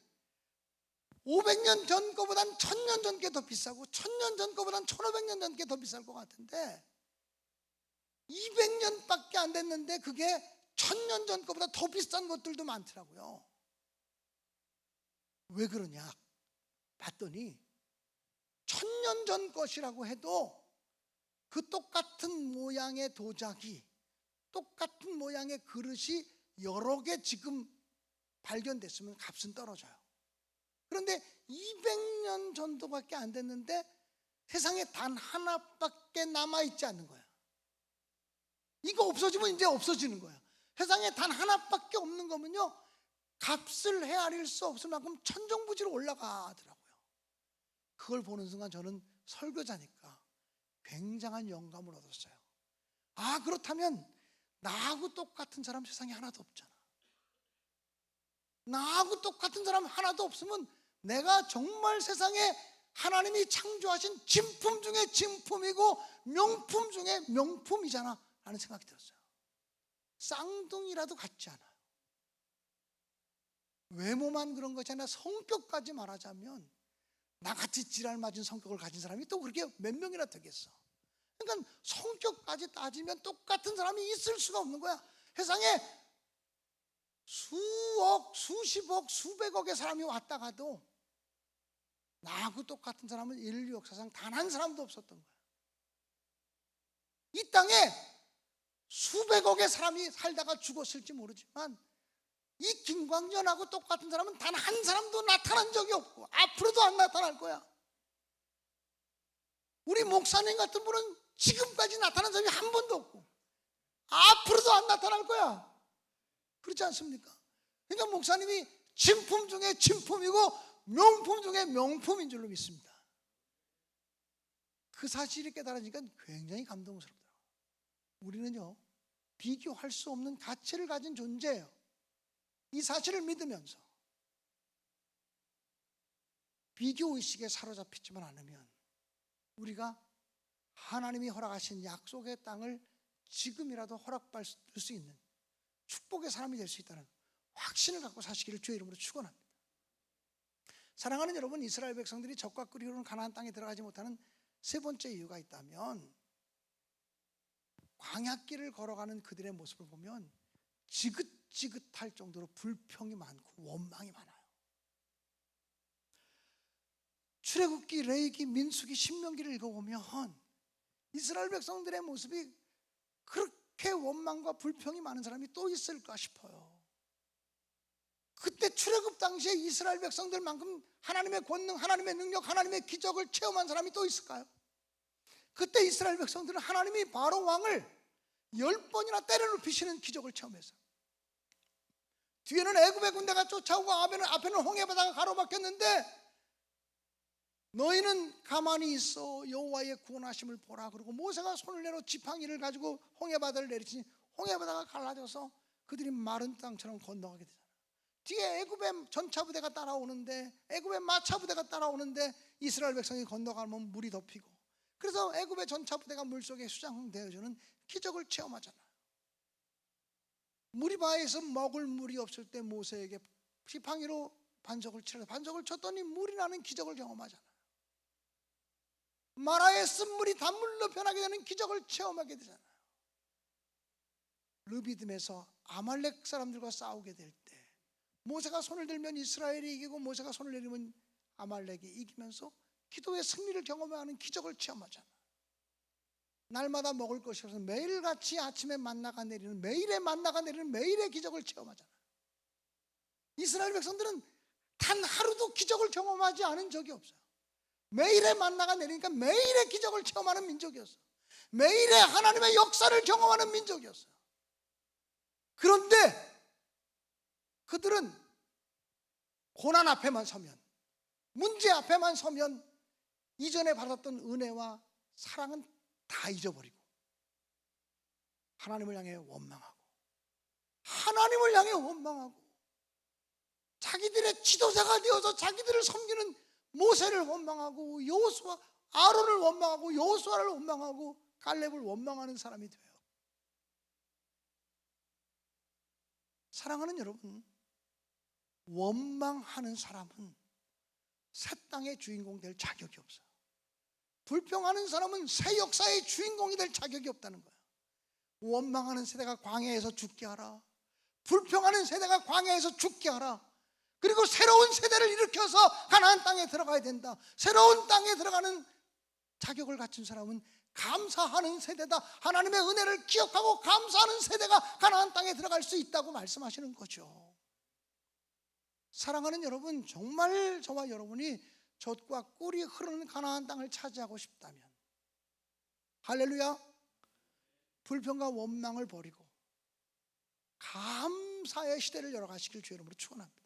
500년 전 거보단 1000년 전 게 더 비싸고 1000년 전 거보단 1500년 전 게 더 비쌀 것 같은데, 200년밖에 안 됐는데 그게 1000년 전 거보다 더 비싼 것들도 많더라고요. 왜 그러냐 봤더니, 1000년 전 것이라고 해도 그 똑같은 모양의 도자기, 똑같은 모양의 그릇이 여러 개 지금 발견됐으면 값은 떨어져요. 그런데 200년 전도밖에 안 됐는데 세상에 단 하나밖에 남아있지 않는 거야. 이거 없어지면 이제 없어지는 거야. 세상에 단 하나밖에 없는 거면요, 값을 헤아릴 수 없을 만큼 천정부지로 올라가더라고요. 그걸 보는 순간 저는 설교자니까 굉장한 영감을 얻었어요. 아, 그렇다면 나하고 똑같은 사람 세상에 하나도 없잖아. 나하고 똑같은 사람 하나도 없으면 내가 정말 세상에 하나님이 창조하신 진품 중에 진품이고 명품 중에 명품이잖아 라는 생각이 들었어요. 쌍둥이라도 같지 않아요. 외모만 그런 것이 아니라 성격까지 말하자면 나같이 지랄 맞은 성격을 가진 사람이 또 그렇게 몇 명이나 되겠어. 그러니까 성격까지 따지면 똑같은 사람이 있을 수가 없는 거야. 세상에 수억, 수십억, 수백억의 사람이 왔다 가도 나하고 똑같은 사람은 인류 역사상 단 한 사람도 없었던 거야. 이 땅에 수백억의 사람이 살다가 죽었을지 모르지만 이 김광전하고 똑같은 사람은 단 한 사람도 나타난 적이 없고 앞으로도 안 나타날 거야. 우리 목사님 같은 분은 지금까지 나타난 사람이 한 번도 없고 앞으로도 안 나타날 거야. 그렇지 않습니까? 그러니까 목사님이 진품 중에 진품이고 명품 중에 명품인 줄로 믿습니다. 그 사실이 깨달아지니까 굉장히 감동스럽더라고요. 우리는요, 비교할 수 없는 가치를 가진 존재예요. 이 사실을 믿으면서 비교의식에 사로잡히지만 않으면 우리가 하나님이 허락하신 약속의 땅을 지금이라도 허락받을 수 있는 축복의 사람이 될 수 있다는 확신을 갖고 사시기를 주의 이름으로 축원합니다. 사랑하는 여러분, 이스라엘 백성들이 적과 끓이로는 가나안 땅에 들어가지 못하는 세 번째 이유가 있다면, 광야길을 걸어가는 그들의 모습을 보면 지긋지긋할 정도로 불평이 많고 원망이 많아요. 출애굽기, 레위기, 민수기, 신명기를 읽어보면 이스라엘 백성들의 모습이 그렇게 원망과 불평이 많은 사람이 또 있을까 싶어요. 그때 출애굽 당시에 이스라엘 백성들만큼 하나님의 권능, 하나님의 능력, 하나님의 기적을 체험한 사람이 또 있을까요? 그때 이스라엘 백성들은 하나님이 바로 왕을 10번이나 때려눕히시는 기적을 체험했어요. 뒤에는 애굽의 군대가 쫓아오고 앞에는 홍해바다가 가로막혔는데 너희는 가만히 있어 여호와의 구원하심을 보라. 그리고 모세가 손을 내려 지팡이를 가지고 홍해바다를 내리치니 홍해바다가 갈라져서 그들이 마른 땅처럼 건너가게 되잖아요. 뒤에 애굽의 전차부대가 따라오는데, 애굽의 마차부대가 따라오는데 이스라엘 백성이 건너가면 물이 덮이고, 그래서 애굽의 전차부대가 물속에 수장되어주는 기적을 체험하잖아요. 무리바에서 먹을 물이 없을 때 모세에게 지팡이로 반석을 치라, 반석을 쳤더니 물이 나는 기적을 경험하잖아요. 마라의 쓴물이 단물로 변하게 되는 기적을 체험하게 되잖아요. 르비딤에서 아말렉 사람들과 싸우게 될 때 모세가 손을 들면 이스라엘이 이기고 모세가 손을 내리면 아말렉이 이기면서 기도의 승리를 경험하는 기적을 체험하잖아요. 날마다 먹을 것이 없어서 매일같이 아침에 만나가 내리는, 매일의 만나가 내리는 매일의 기적을 체험하잖아요. 이스라엘 백성들은 단 하루도 기적을 경험하지 않은 적이 없어요. 매일의 만나가 내리니까 매일의 기적을 체험하는 민족이었어요. 매일의 하나님의 역사를 경험하는 민족이었어요. 그런데 그들은 고난 앞에만 서면, 문제 앞에만 서면 이전에 받았던 은혜와 사랑은 다 잊어버리고 하나님을 향해 원망하고 자기들의 지도자가 되어서 자기들을 섬기는 모세를 원망하고 여호수아 아론을 원망하고 여호수아를 원망하고 갈렙을 원망하는 사람이 돼요. 사랑하는 여러분, 원망하는 사람은 새 땅의 주인공 될 자격이 없어요. 불평하는 사람은 새 역사의 주인공이 될 자격이 없다는 거예요. 원망하는 세대가 광야에서 죽게 하라. 불평하는 세대가 광야에서 죽게 하라. 그리고 새로운 세대를 일으켜서 가나안 땅에 들어가야 된다. 새로운 땅에 들어가는 자격을 갖춘 사람은 감사하는 세대다. 하나님의 은혜를 기억하고 감사하는 세대가 가나안 땅에 들어갈 수 있다고 말씀하시는 거죠. 사랑하는 여러분, 정말 저와 여러분이 젖과 꿀이 흐르는 가나안 땅을 차지하고 싶다면, 할렐루야, 불평과 원망을 버리고 감사의 시대를 열어가시길 주의 이름으로 축원합니다.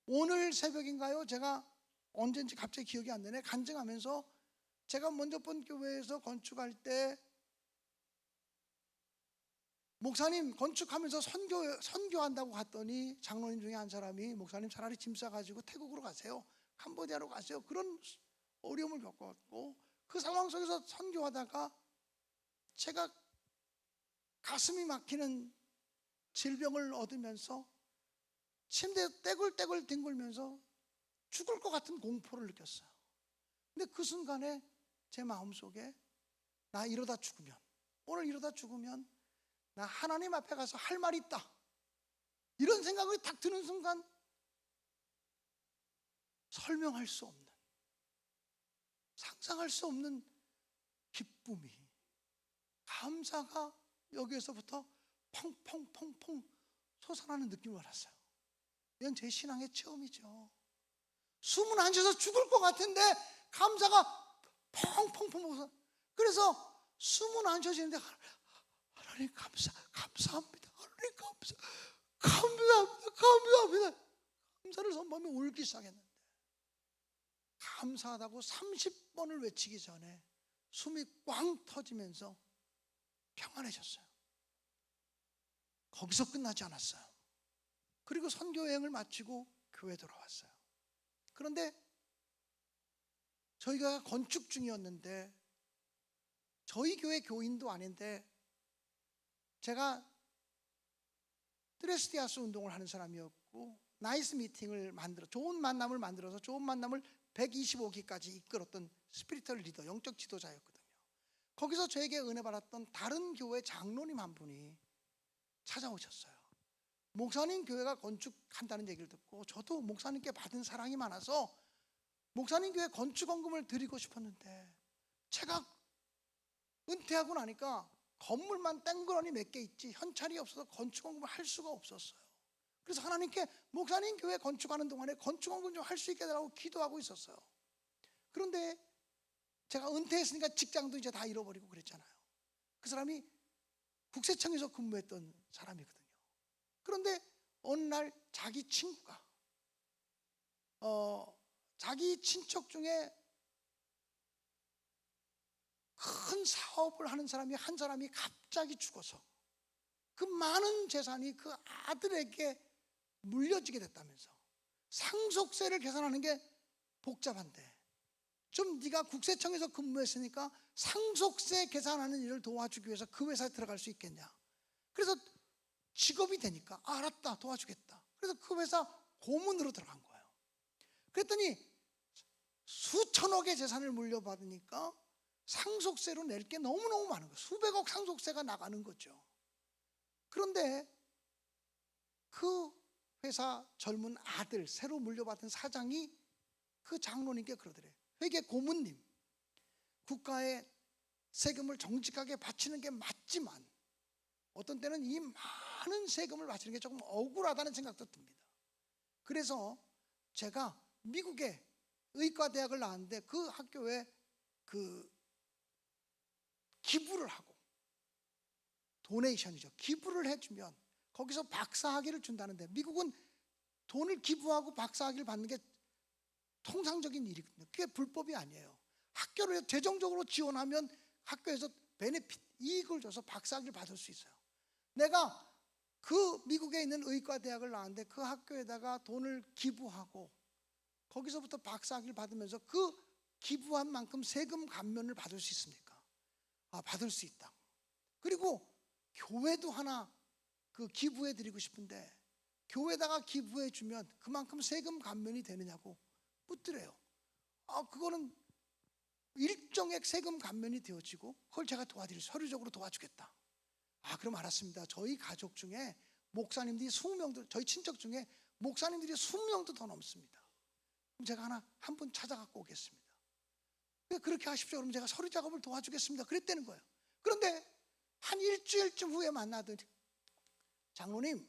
오늘 새벽인가요? 제가 언젠지 갑자기 기억이 안 나네. 간증하면서 제가 먼저 본 교회에서 건축할 때 목사님 건축하면서 선교한다고 갔더니 장로님 중에 한 사람이 목사님 차라리 짐 싸가지고 태국으로 가세요, 캄보디아로 가세요, 그런 어려움을 겪어왔고, 그 상황 속에서 선교하다가 제가 가슴이 막히는 질병을 얻으면서 침대에 떼굴떼굴 뒹굴면서 죽을 것 같은 공포를 느꼈어요. 근데 그 순간에 제 마음속에 나 이러다 죽으면, 오늘 이러다 죽으면 나 하나님 앞에 가서 할 말이 있다, 이런 생각이 딱 드는 순간 설명할 수 없는, 상상할 수 없는 기쁨이, 감사가 여기에서부터 펑펑펑펑 솟아나는 느낌을 받았어요. 이건 제 신앙의 체험이죠. 숨은 안 쉬어서 죽을 것 같은데 감사가 펑펑펑 솟아. 그래서 숨은 안 쉬어지는데 하나님 감사합니다. 하나님 감사합니다. 감사를 선포하며 울기 시작했는데, 감사하다고 30번을 외치기 전에 숨이 꽝 터지면서 평안해졌어요. 거기서 끝나지 않았어요. 그리고 선교 여행을 마치고 교회 돌아왔어요. 그런데 저희가 건축 중이었는데, 저희 교회 교인도 아닌데 제가 트레스티아스 운동을 하는 사람이었고, 나이스 미팅을 만들어 좋은 만남을 만들어서 좋은 만남을 125기까지 이끌었던 스피리추얼 리더, 영적 지도자였거든요. 거기서 저에게 은혜 받았던 다른 교회 장로님 한 분이 찾아오셨어요. 목사님 교회가 건축한다는 얘기를 듣고 저도 목사님께 받은 사랑이 많아서 목사님 교회 건축원금을 드리고 싶었는데, 제가 은퇴하고 나니까 건물만 땡그러니 몇 개 있지 현찰이 없어서 건축원금을 할 수가 없었어요. 그래서 하나님께 목사님 교회 건축하는 동안에 건축원금 좀 할 수 있게 해달라고 기도하고 있었어요. 그런데 제가 은퇴했으니까 직장도 이제 다 잃어버리고 그랬잖아요. 그 사람이 국세청에서 근무했던 사람이거든요. 그런데 어느 날 자기 친구가 자기 친척 중에 큰 사업을 하는 사람이 한 사람이 갑자기 죽어서 그 많은 재산이 그 아들에게 물려지게 됐다면서, 상속세를 계산하는 게 복잡한데 좀 네가 국세청에서 근무했으니까 상속세 계산하는 일을 도와주기 위해서 그 회사에 들어갈 수 있겠냐. 그래서 직업이 되니까 알았다, 도와주겠다. 그래서 그 회사 고문으로 들어간 거예요. 그랬더니 수천억의 재산을 물려받으니까 상속세로 낼 게 너무너무 많은 거예요. 수백억 상속세가 나가는 거죠. 그런데 그 회사 젊은 아들, 새로 물려받은 사장이 그 장로님께 그러더래요. 회계 고문님, 국가에 세금을 정직하게 바치는 게 맞지만 어떤 때는 이 많은 세금을 바치는 게 조금 억울하다는 생각도 듭니다. 그래서 제가 미국에 의과대학을 나왔는데 그 학교에 기부를 하고, 도네이션이죠, 기부를 해주면 거기서 박사학위를 준다는데, 미국은 돈을 기부하고 박사학위를 받는 게 통상적인 일이거든요. 그게 불법이 아니에요. 학교를 재정적으로 지원하면 학교에서 베네핏, 이익을 줘서 박사학위를 받을 수 있어요. 내가 그 미국에 있는 의과대학을 나왔는데 그 학교에다가 돈을 기부하고 거기서부터 박사학위를 받으면서 그 기부한 만큼 세금 감면을 받을 수 있습니까? 받을 수 있다. 그리고 교회도 하나 그 기부해 드리고 싶은데 교회에다가 기부해 주면 그만큼 세금 감면이 되느냐고 묻더래요. 그거는 일정액 세금 감면이 되어지고 그걸 제가 도와드릴, 서류적으로 도와주겠다. 그럼 알았습니다. 저희 가족 중에 목사님들이 20명도, 저희 친척 중에 목사님들이 20명도 더 넘습니다. 그럼 제가 한 분 찾아갖고 오겠습니다. 그렇게 하십시오. 그럼 제가 서류 작업을 도와주겠습니다. 그랬다는 거예요. 그런데 한 일주일쯤 후에 만나더니 장로님,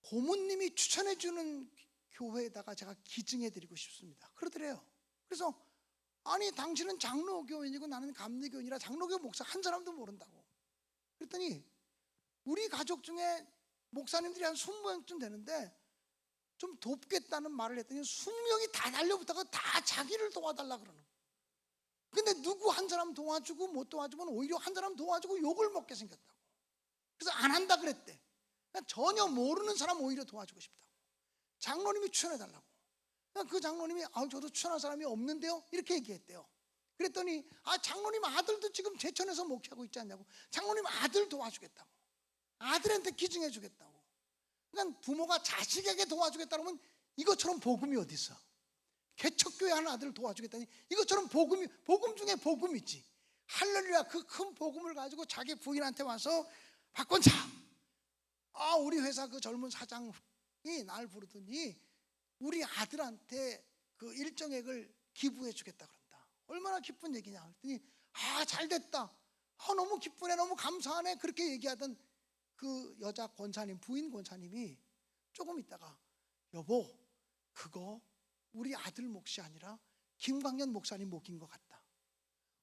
고모님이 추천해주는 교회에다가 제가 기증해드리고 싶습니다. 그러더래요. 그래서 아니 당신은 장로교인이고 나는 감리교인이라 장로교 목사 한 사람도 모른다고. 그랬더니 우리 가족 중에 목사님들이 한 20명쯤 되는데 좀 돕겠다는 말을 했더니 20명이 다 달려붙다가 다 자기를 도와달라 그러는 거예요. 근데 누구 한 사람 도와주고 못 도와주면 오히려 한 사람 도와주고 욕을 먹게 생겼다고. 그래서 안 한다 그랬대. 전혀 모르는 사람 오히려 도와주고 싶다고. 장로님이 추천해달라고. 그 장로님이 저도 추천할 사람이 없는데요 이렇게 얘기했대요. 그랬더니 장로님 아들도 지금 제천에서 목회하고 있지 않냐고. 장로님 아들 도와주겠다고. 아들한테 기증해 주겠다고. 그러니까 부모가 자식에게 도와주겠다 그러면 이것처럼 복음이 어디 있어? 개척교회 하는 아들을 도와주겠다니 이것처럼 복음 중에 복음이지. 할렐루야. 그 큰 복음을 가지고 자기 부인한테 와서 박권차, 우리 회사 그 젊은 사장이 날 부르더니 우리 아들한테 그 일정액을 기부해 주겠다 그런다. 얼마나 기쁜 얘기냐 그랬더니 잘됐다. 너무 기쁘네, 너무 감사하네. 그렇게 얘기하던 그 여자 권사님, 부인 권사님이 조금 있다가 여보, 그거 우리 아들 몫이 아니라 김광현 목사님 몫인 것 같다.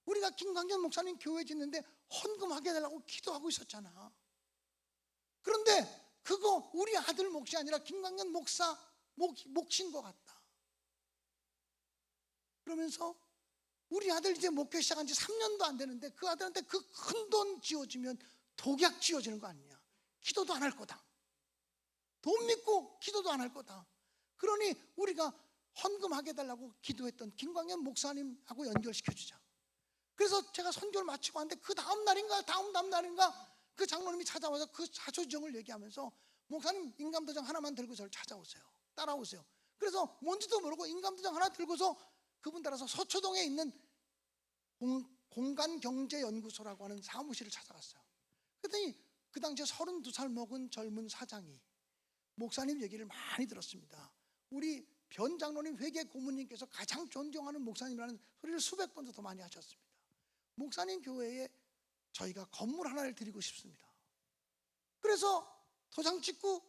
우리가 김광현 목사님 교회 짓는데 헌금하게 해달라고 기도하고 있었잖아. 그런데 그거 우리 아들 몫이 아니라 김광현 목사 몫인 것 같다. 그러면서 우리 아들 이제 목회 시작한 지 3년도 안 되는데 그 아들한테 그 큰 돈 지어주면 독약 지어지는 거 아니냐. 기도도 안 할 거다. 돈 믿고 기도도 안 할 거다. 그러니 우리가 헌금하게 해달라고 기도했던 김광현 목사님하고 연결시켜주자. 그래서 제가 선교를 마치고 왔는데 그 다음 날인가 다음 날인가 그 장로님이 찾아와서 그 자초지종을 얘기하면서 목사님 인감도장 하나만 들고 저를 찾아오세요. 따라오세요. 그래서 뭔지도 모르고 인감도장 하나 들고서 그분 따라서 서초동에 있는 공간경제연구소라고 하는 사무실을 찾아갔어요. 그랬더니 그 당시에 32살 먹은 젊은 사장이 목사님 얘기를 많이 들었습니다. 우리 변 장로님 회계 고문님께서 가장 존경하는 목사님이라는 소리를 수백 번도 더 많이 하셨습니다. 목사님 교회에 저희가 건물 하나를 드리고 싶습니다. 그래서 도장 찍고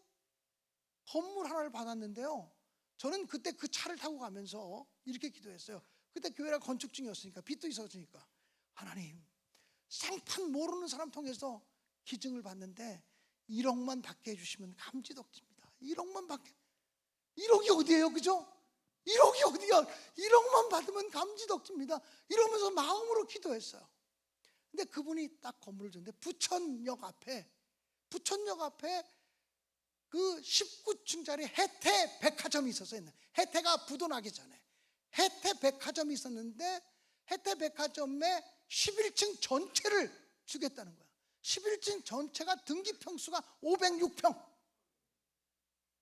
건물 하나를 받았는데요. 저는 그때 그 차를 타고 가면서 이렇게 기도했어요. 그때 교회가 건축 중이었으니까 빚도 있었으니까 하나님, 생판 모르는 사람 통해서 기증을 받는데 1억만 받게 해주시면 감지덕지입니다. 1억만 받게. 1억이 어디예요, 그죠? 1억이 어디야? 1억만 받으면 감지덕지입니다. 이러면서 마음으로 기도했어요. 근데 그분이 딱 건물을 줬는데 부천역 앞에 그 19층짜리 혜태 백화점이 있었어요. 혜태가 부도나기 전에 혜태 백화점이 있었는데 혜태 백화점에 11층 전체를 주겠다는 거야. 11층 전체가 등기 평수가 506평.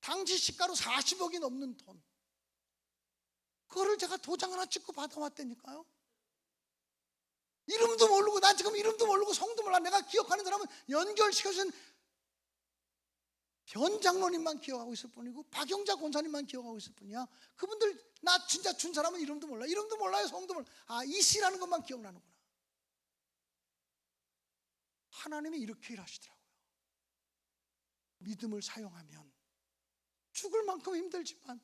당시 시가로 40억이 넘는 돈. 그거를 제가 도장 하나 찍고 받아왔다니까요. 이름도 모르고, 나 지금 이름도 모르고 성도 몰라. 내가 기억하는 사람은 연결시켜준 변 장로님만 기억하고 있을 뿐이고 박영자 권사님만 기억하고 있을 뿐이야. 그분들 나 진짜 준 사람은 이름도 몰라. 이름도 몰라요. 성도 몰라. 이씨라는 것만 기억나는구나. 하나님이 이렇게 일하시더라고요. 믿음을 사용하면 죽을 만큼 힘들지만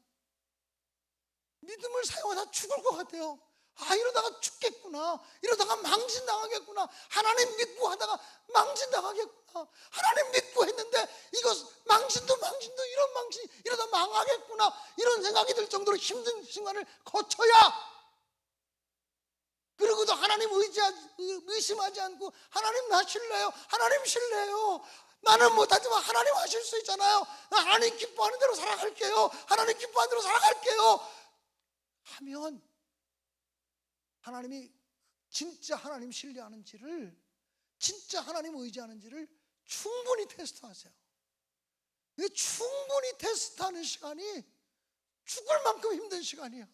믿음을 사용하다 죽을 것 같아요. 이러다가 죽겠구나. 이러다가 망신당하겠구나. 하나님 믿고 하다가 망신당하겠구나. 하나님 믿고 했는데 이거 망신도 이런 망신, 이러다 망하겠구나. 이런 생각 생각이 들 정도로 힘든 순간을 거쳐야, 그러고도 하나님 의심하지 않고 하나님 나 신뢰해요, 하나님 신뢰해요, 나는 못하지만 하나님 하실 수 있잖아요, 나 하나님 기뻐하는 대로 살아갈게요, 하나님 기뻐하는 대로 살아갈게요 하면 하나님이 진짜 하나님 신뢰하는지를, 진짜 하나님 의지하는지를 충분히 테스트하세요. 충분히 테스트하는 시간이 죽을 만큼 힘든 시간이야.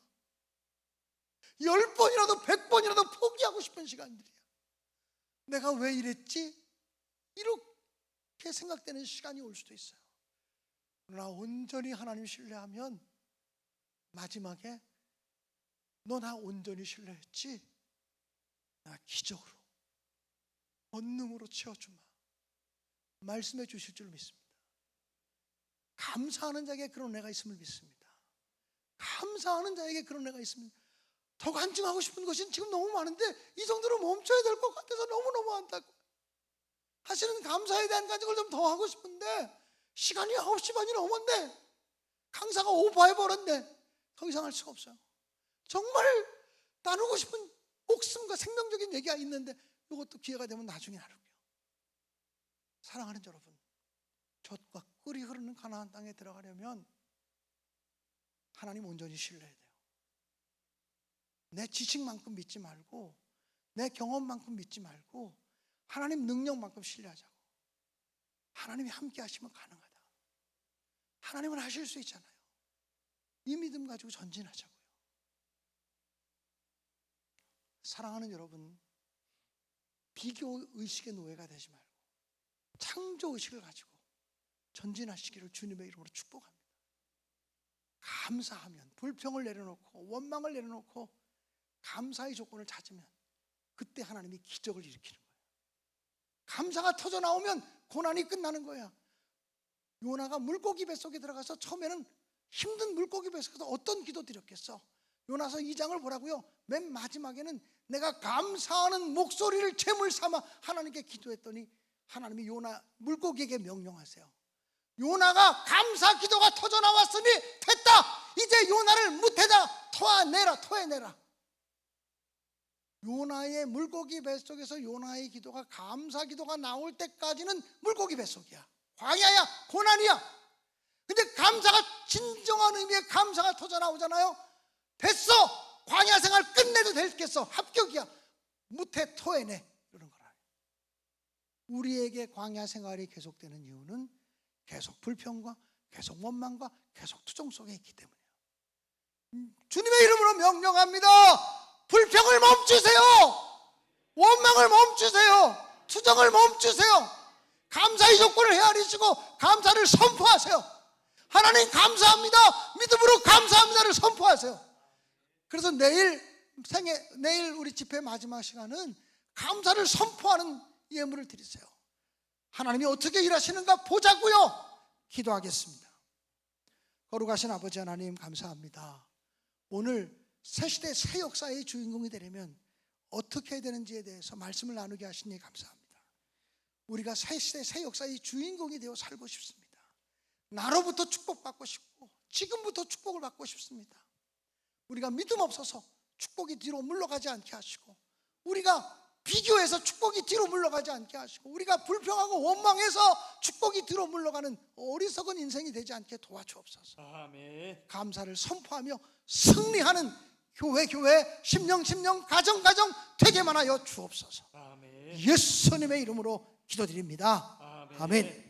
10번이라도 100번이라도 포기하고 싶은 시간들이야. 내가 왜 이랬지? 이렇게 생각되는 시간이 올 수도 있어요. 그러나 온전히 하나님 신뢰하면 마지막에 너 나 온전히 신뢰했지? 나 기적으로 본능으로 채워주마 말씀해 주실 줄 믿습니다. 감사하는 자에게 그런 은혜가 있음을 믿습니다. 감사하는 자에게 그런 은혜가 있습니다. 더 간증하고 싶은 것은 지금 너무 많은데 이 정도로 멈춰야 될 것 같아서 너무너무 안타까워요. 사실은 감사에 대한 간증을 좀 더 하고 싶은데 시간이 9시 반이 넘었네, 강사가 오버해버렸네, 더 이상 할 수가 없어요. 정말 나누고 싶은 목숨과 생명적인 얘기가 있는데 이것도 기회가 되면 나중에 나눌게요. 사랑하는 여러분, 젖과 꿀이 흐르는 가나안 땅에 들어가려면 하나님 온전히 신뢰해야 돼요. 내 지식만큼 믿지 말고, 내 경험만큼 믿지 말고 하나님 능력만큼 신뢰하자고. 하나님이 함께 하시면 가능하다. 하나님은 하실 수 있잖아요. 이 믿음 가지고 전진하자고요. 사랑하는 여러분, 비교 의식의 노예가 되지 말고 창조 의식을 가지고 전진하시기를 주님의 이름으로 축복합니다. 감사하면, 불평을 내려놓고 원망을 내려놓고 감사의 조건을 찾으면 그때 하나님이 기적을 일으키는 거예요. 감사가 터져 나오면 고난이 끝나는 거야. 요나가 물고기 뱃속에 들어가서 처음에는 힘든 물고기 뱃속에서 어떤 기도 드렸겠어? 요나서 2장을 보라고요. 맨 마지막에는 내가 감사하는 목소리를 제물 삼아 하나님께 기도했더니 하나님이 요나 물고기에게 명령하세요. 요나가 감사 기도가 터져 나왔으니 됐다, 이제 요나를 무태다 토해내라. 요나의 물고기 뱃속에서 요나의 기도가 감사 기도가 나올 때까지는 물고기 뱃속이야, 광야야, 고난이야. 근데 감사가, 진정한 의미의 감사가 터져 나오잖아요. 됐어, 광야 생활 끝내도 되겠어, 합격이야, 무태 토해내, 이런 거라. 우리에게 광야 생활이 계속되는 이유는 계속 불평과 계속 원망과 계속 투정 속에 있기 때문이에요. 주님의 이름으로 명령합니다. 불평을 멈추세요. 원망을 멈추세요. 투정을 멈추세요. 감사의 조건을 헤아리시고 감사를 선포하세요. 하나님 감사합니다, 믿음으로 감사합니다를 선포하세요. 그래서 내일 우리 집회 마지막 시간은 감사를 선포하는 예물을 드리세요. 하나님이 어떻게 일하시는가 보자고요. 기도하겠습니다. 거룩하신 아버지 하나님, 감사합니다. 오늘 새 시대 새 역사의 주인공이 되려면 어떻게 해야 되는지에 대해서 말씀을 나누게 하시니 감사합니다. 우리가 새 시대 새 역사의 주인공이 되어 살고 싶습니다. 나로부터 축복받고 싶고 지금부터 축복을 받고 싶습니다. 우리가 믿음 없어서 축복이 뒤로 물러가지 않게 하시고, 우리가 비교해서 축복이 뒤로 물러가지 않게 하시고, 우리가 불평하고 원망해서 축복이 뒤로 물러가는 어리석은 인생이 되지 않게 도와주옵소서. 아멘. 감사를 선포하며 승리하는 교회 심령 가정 되게만 하여 주옵소서. 아멘. 예수님의 이름으로 기도드립니다. 아멘. 아멘.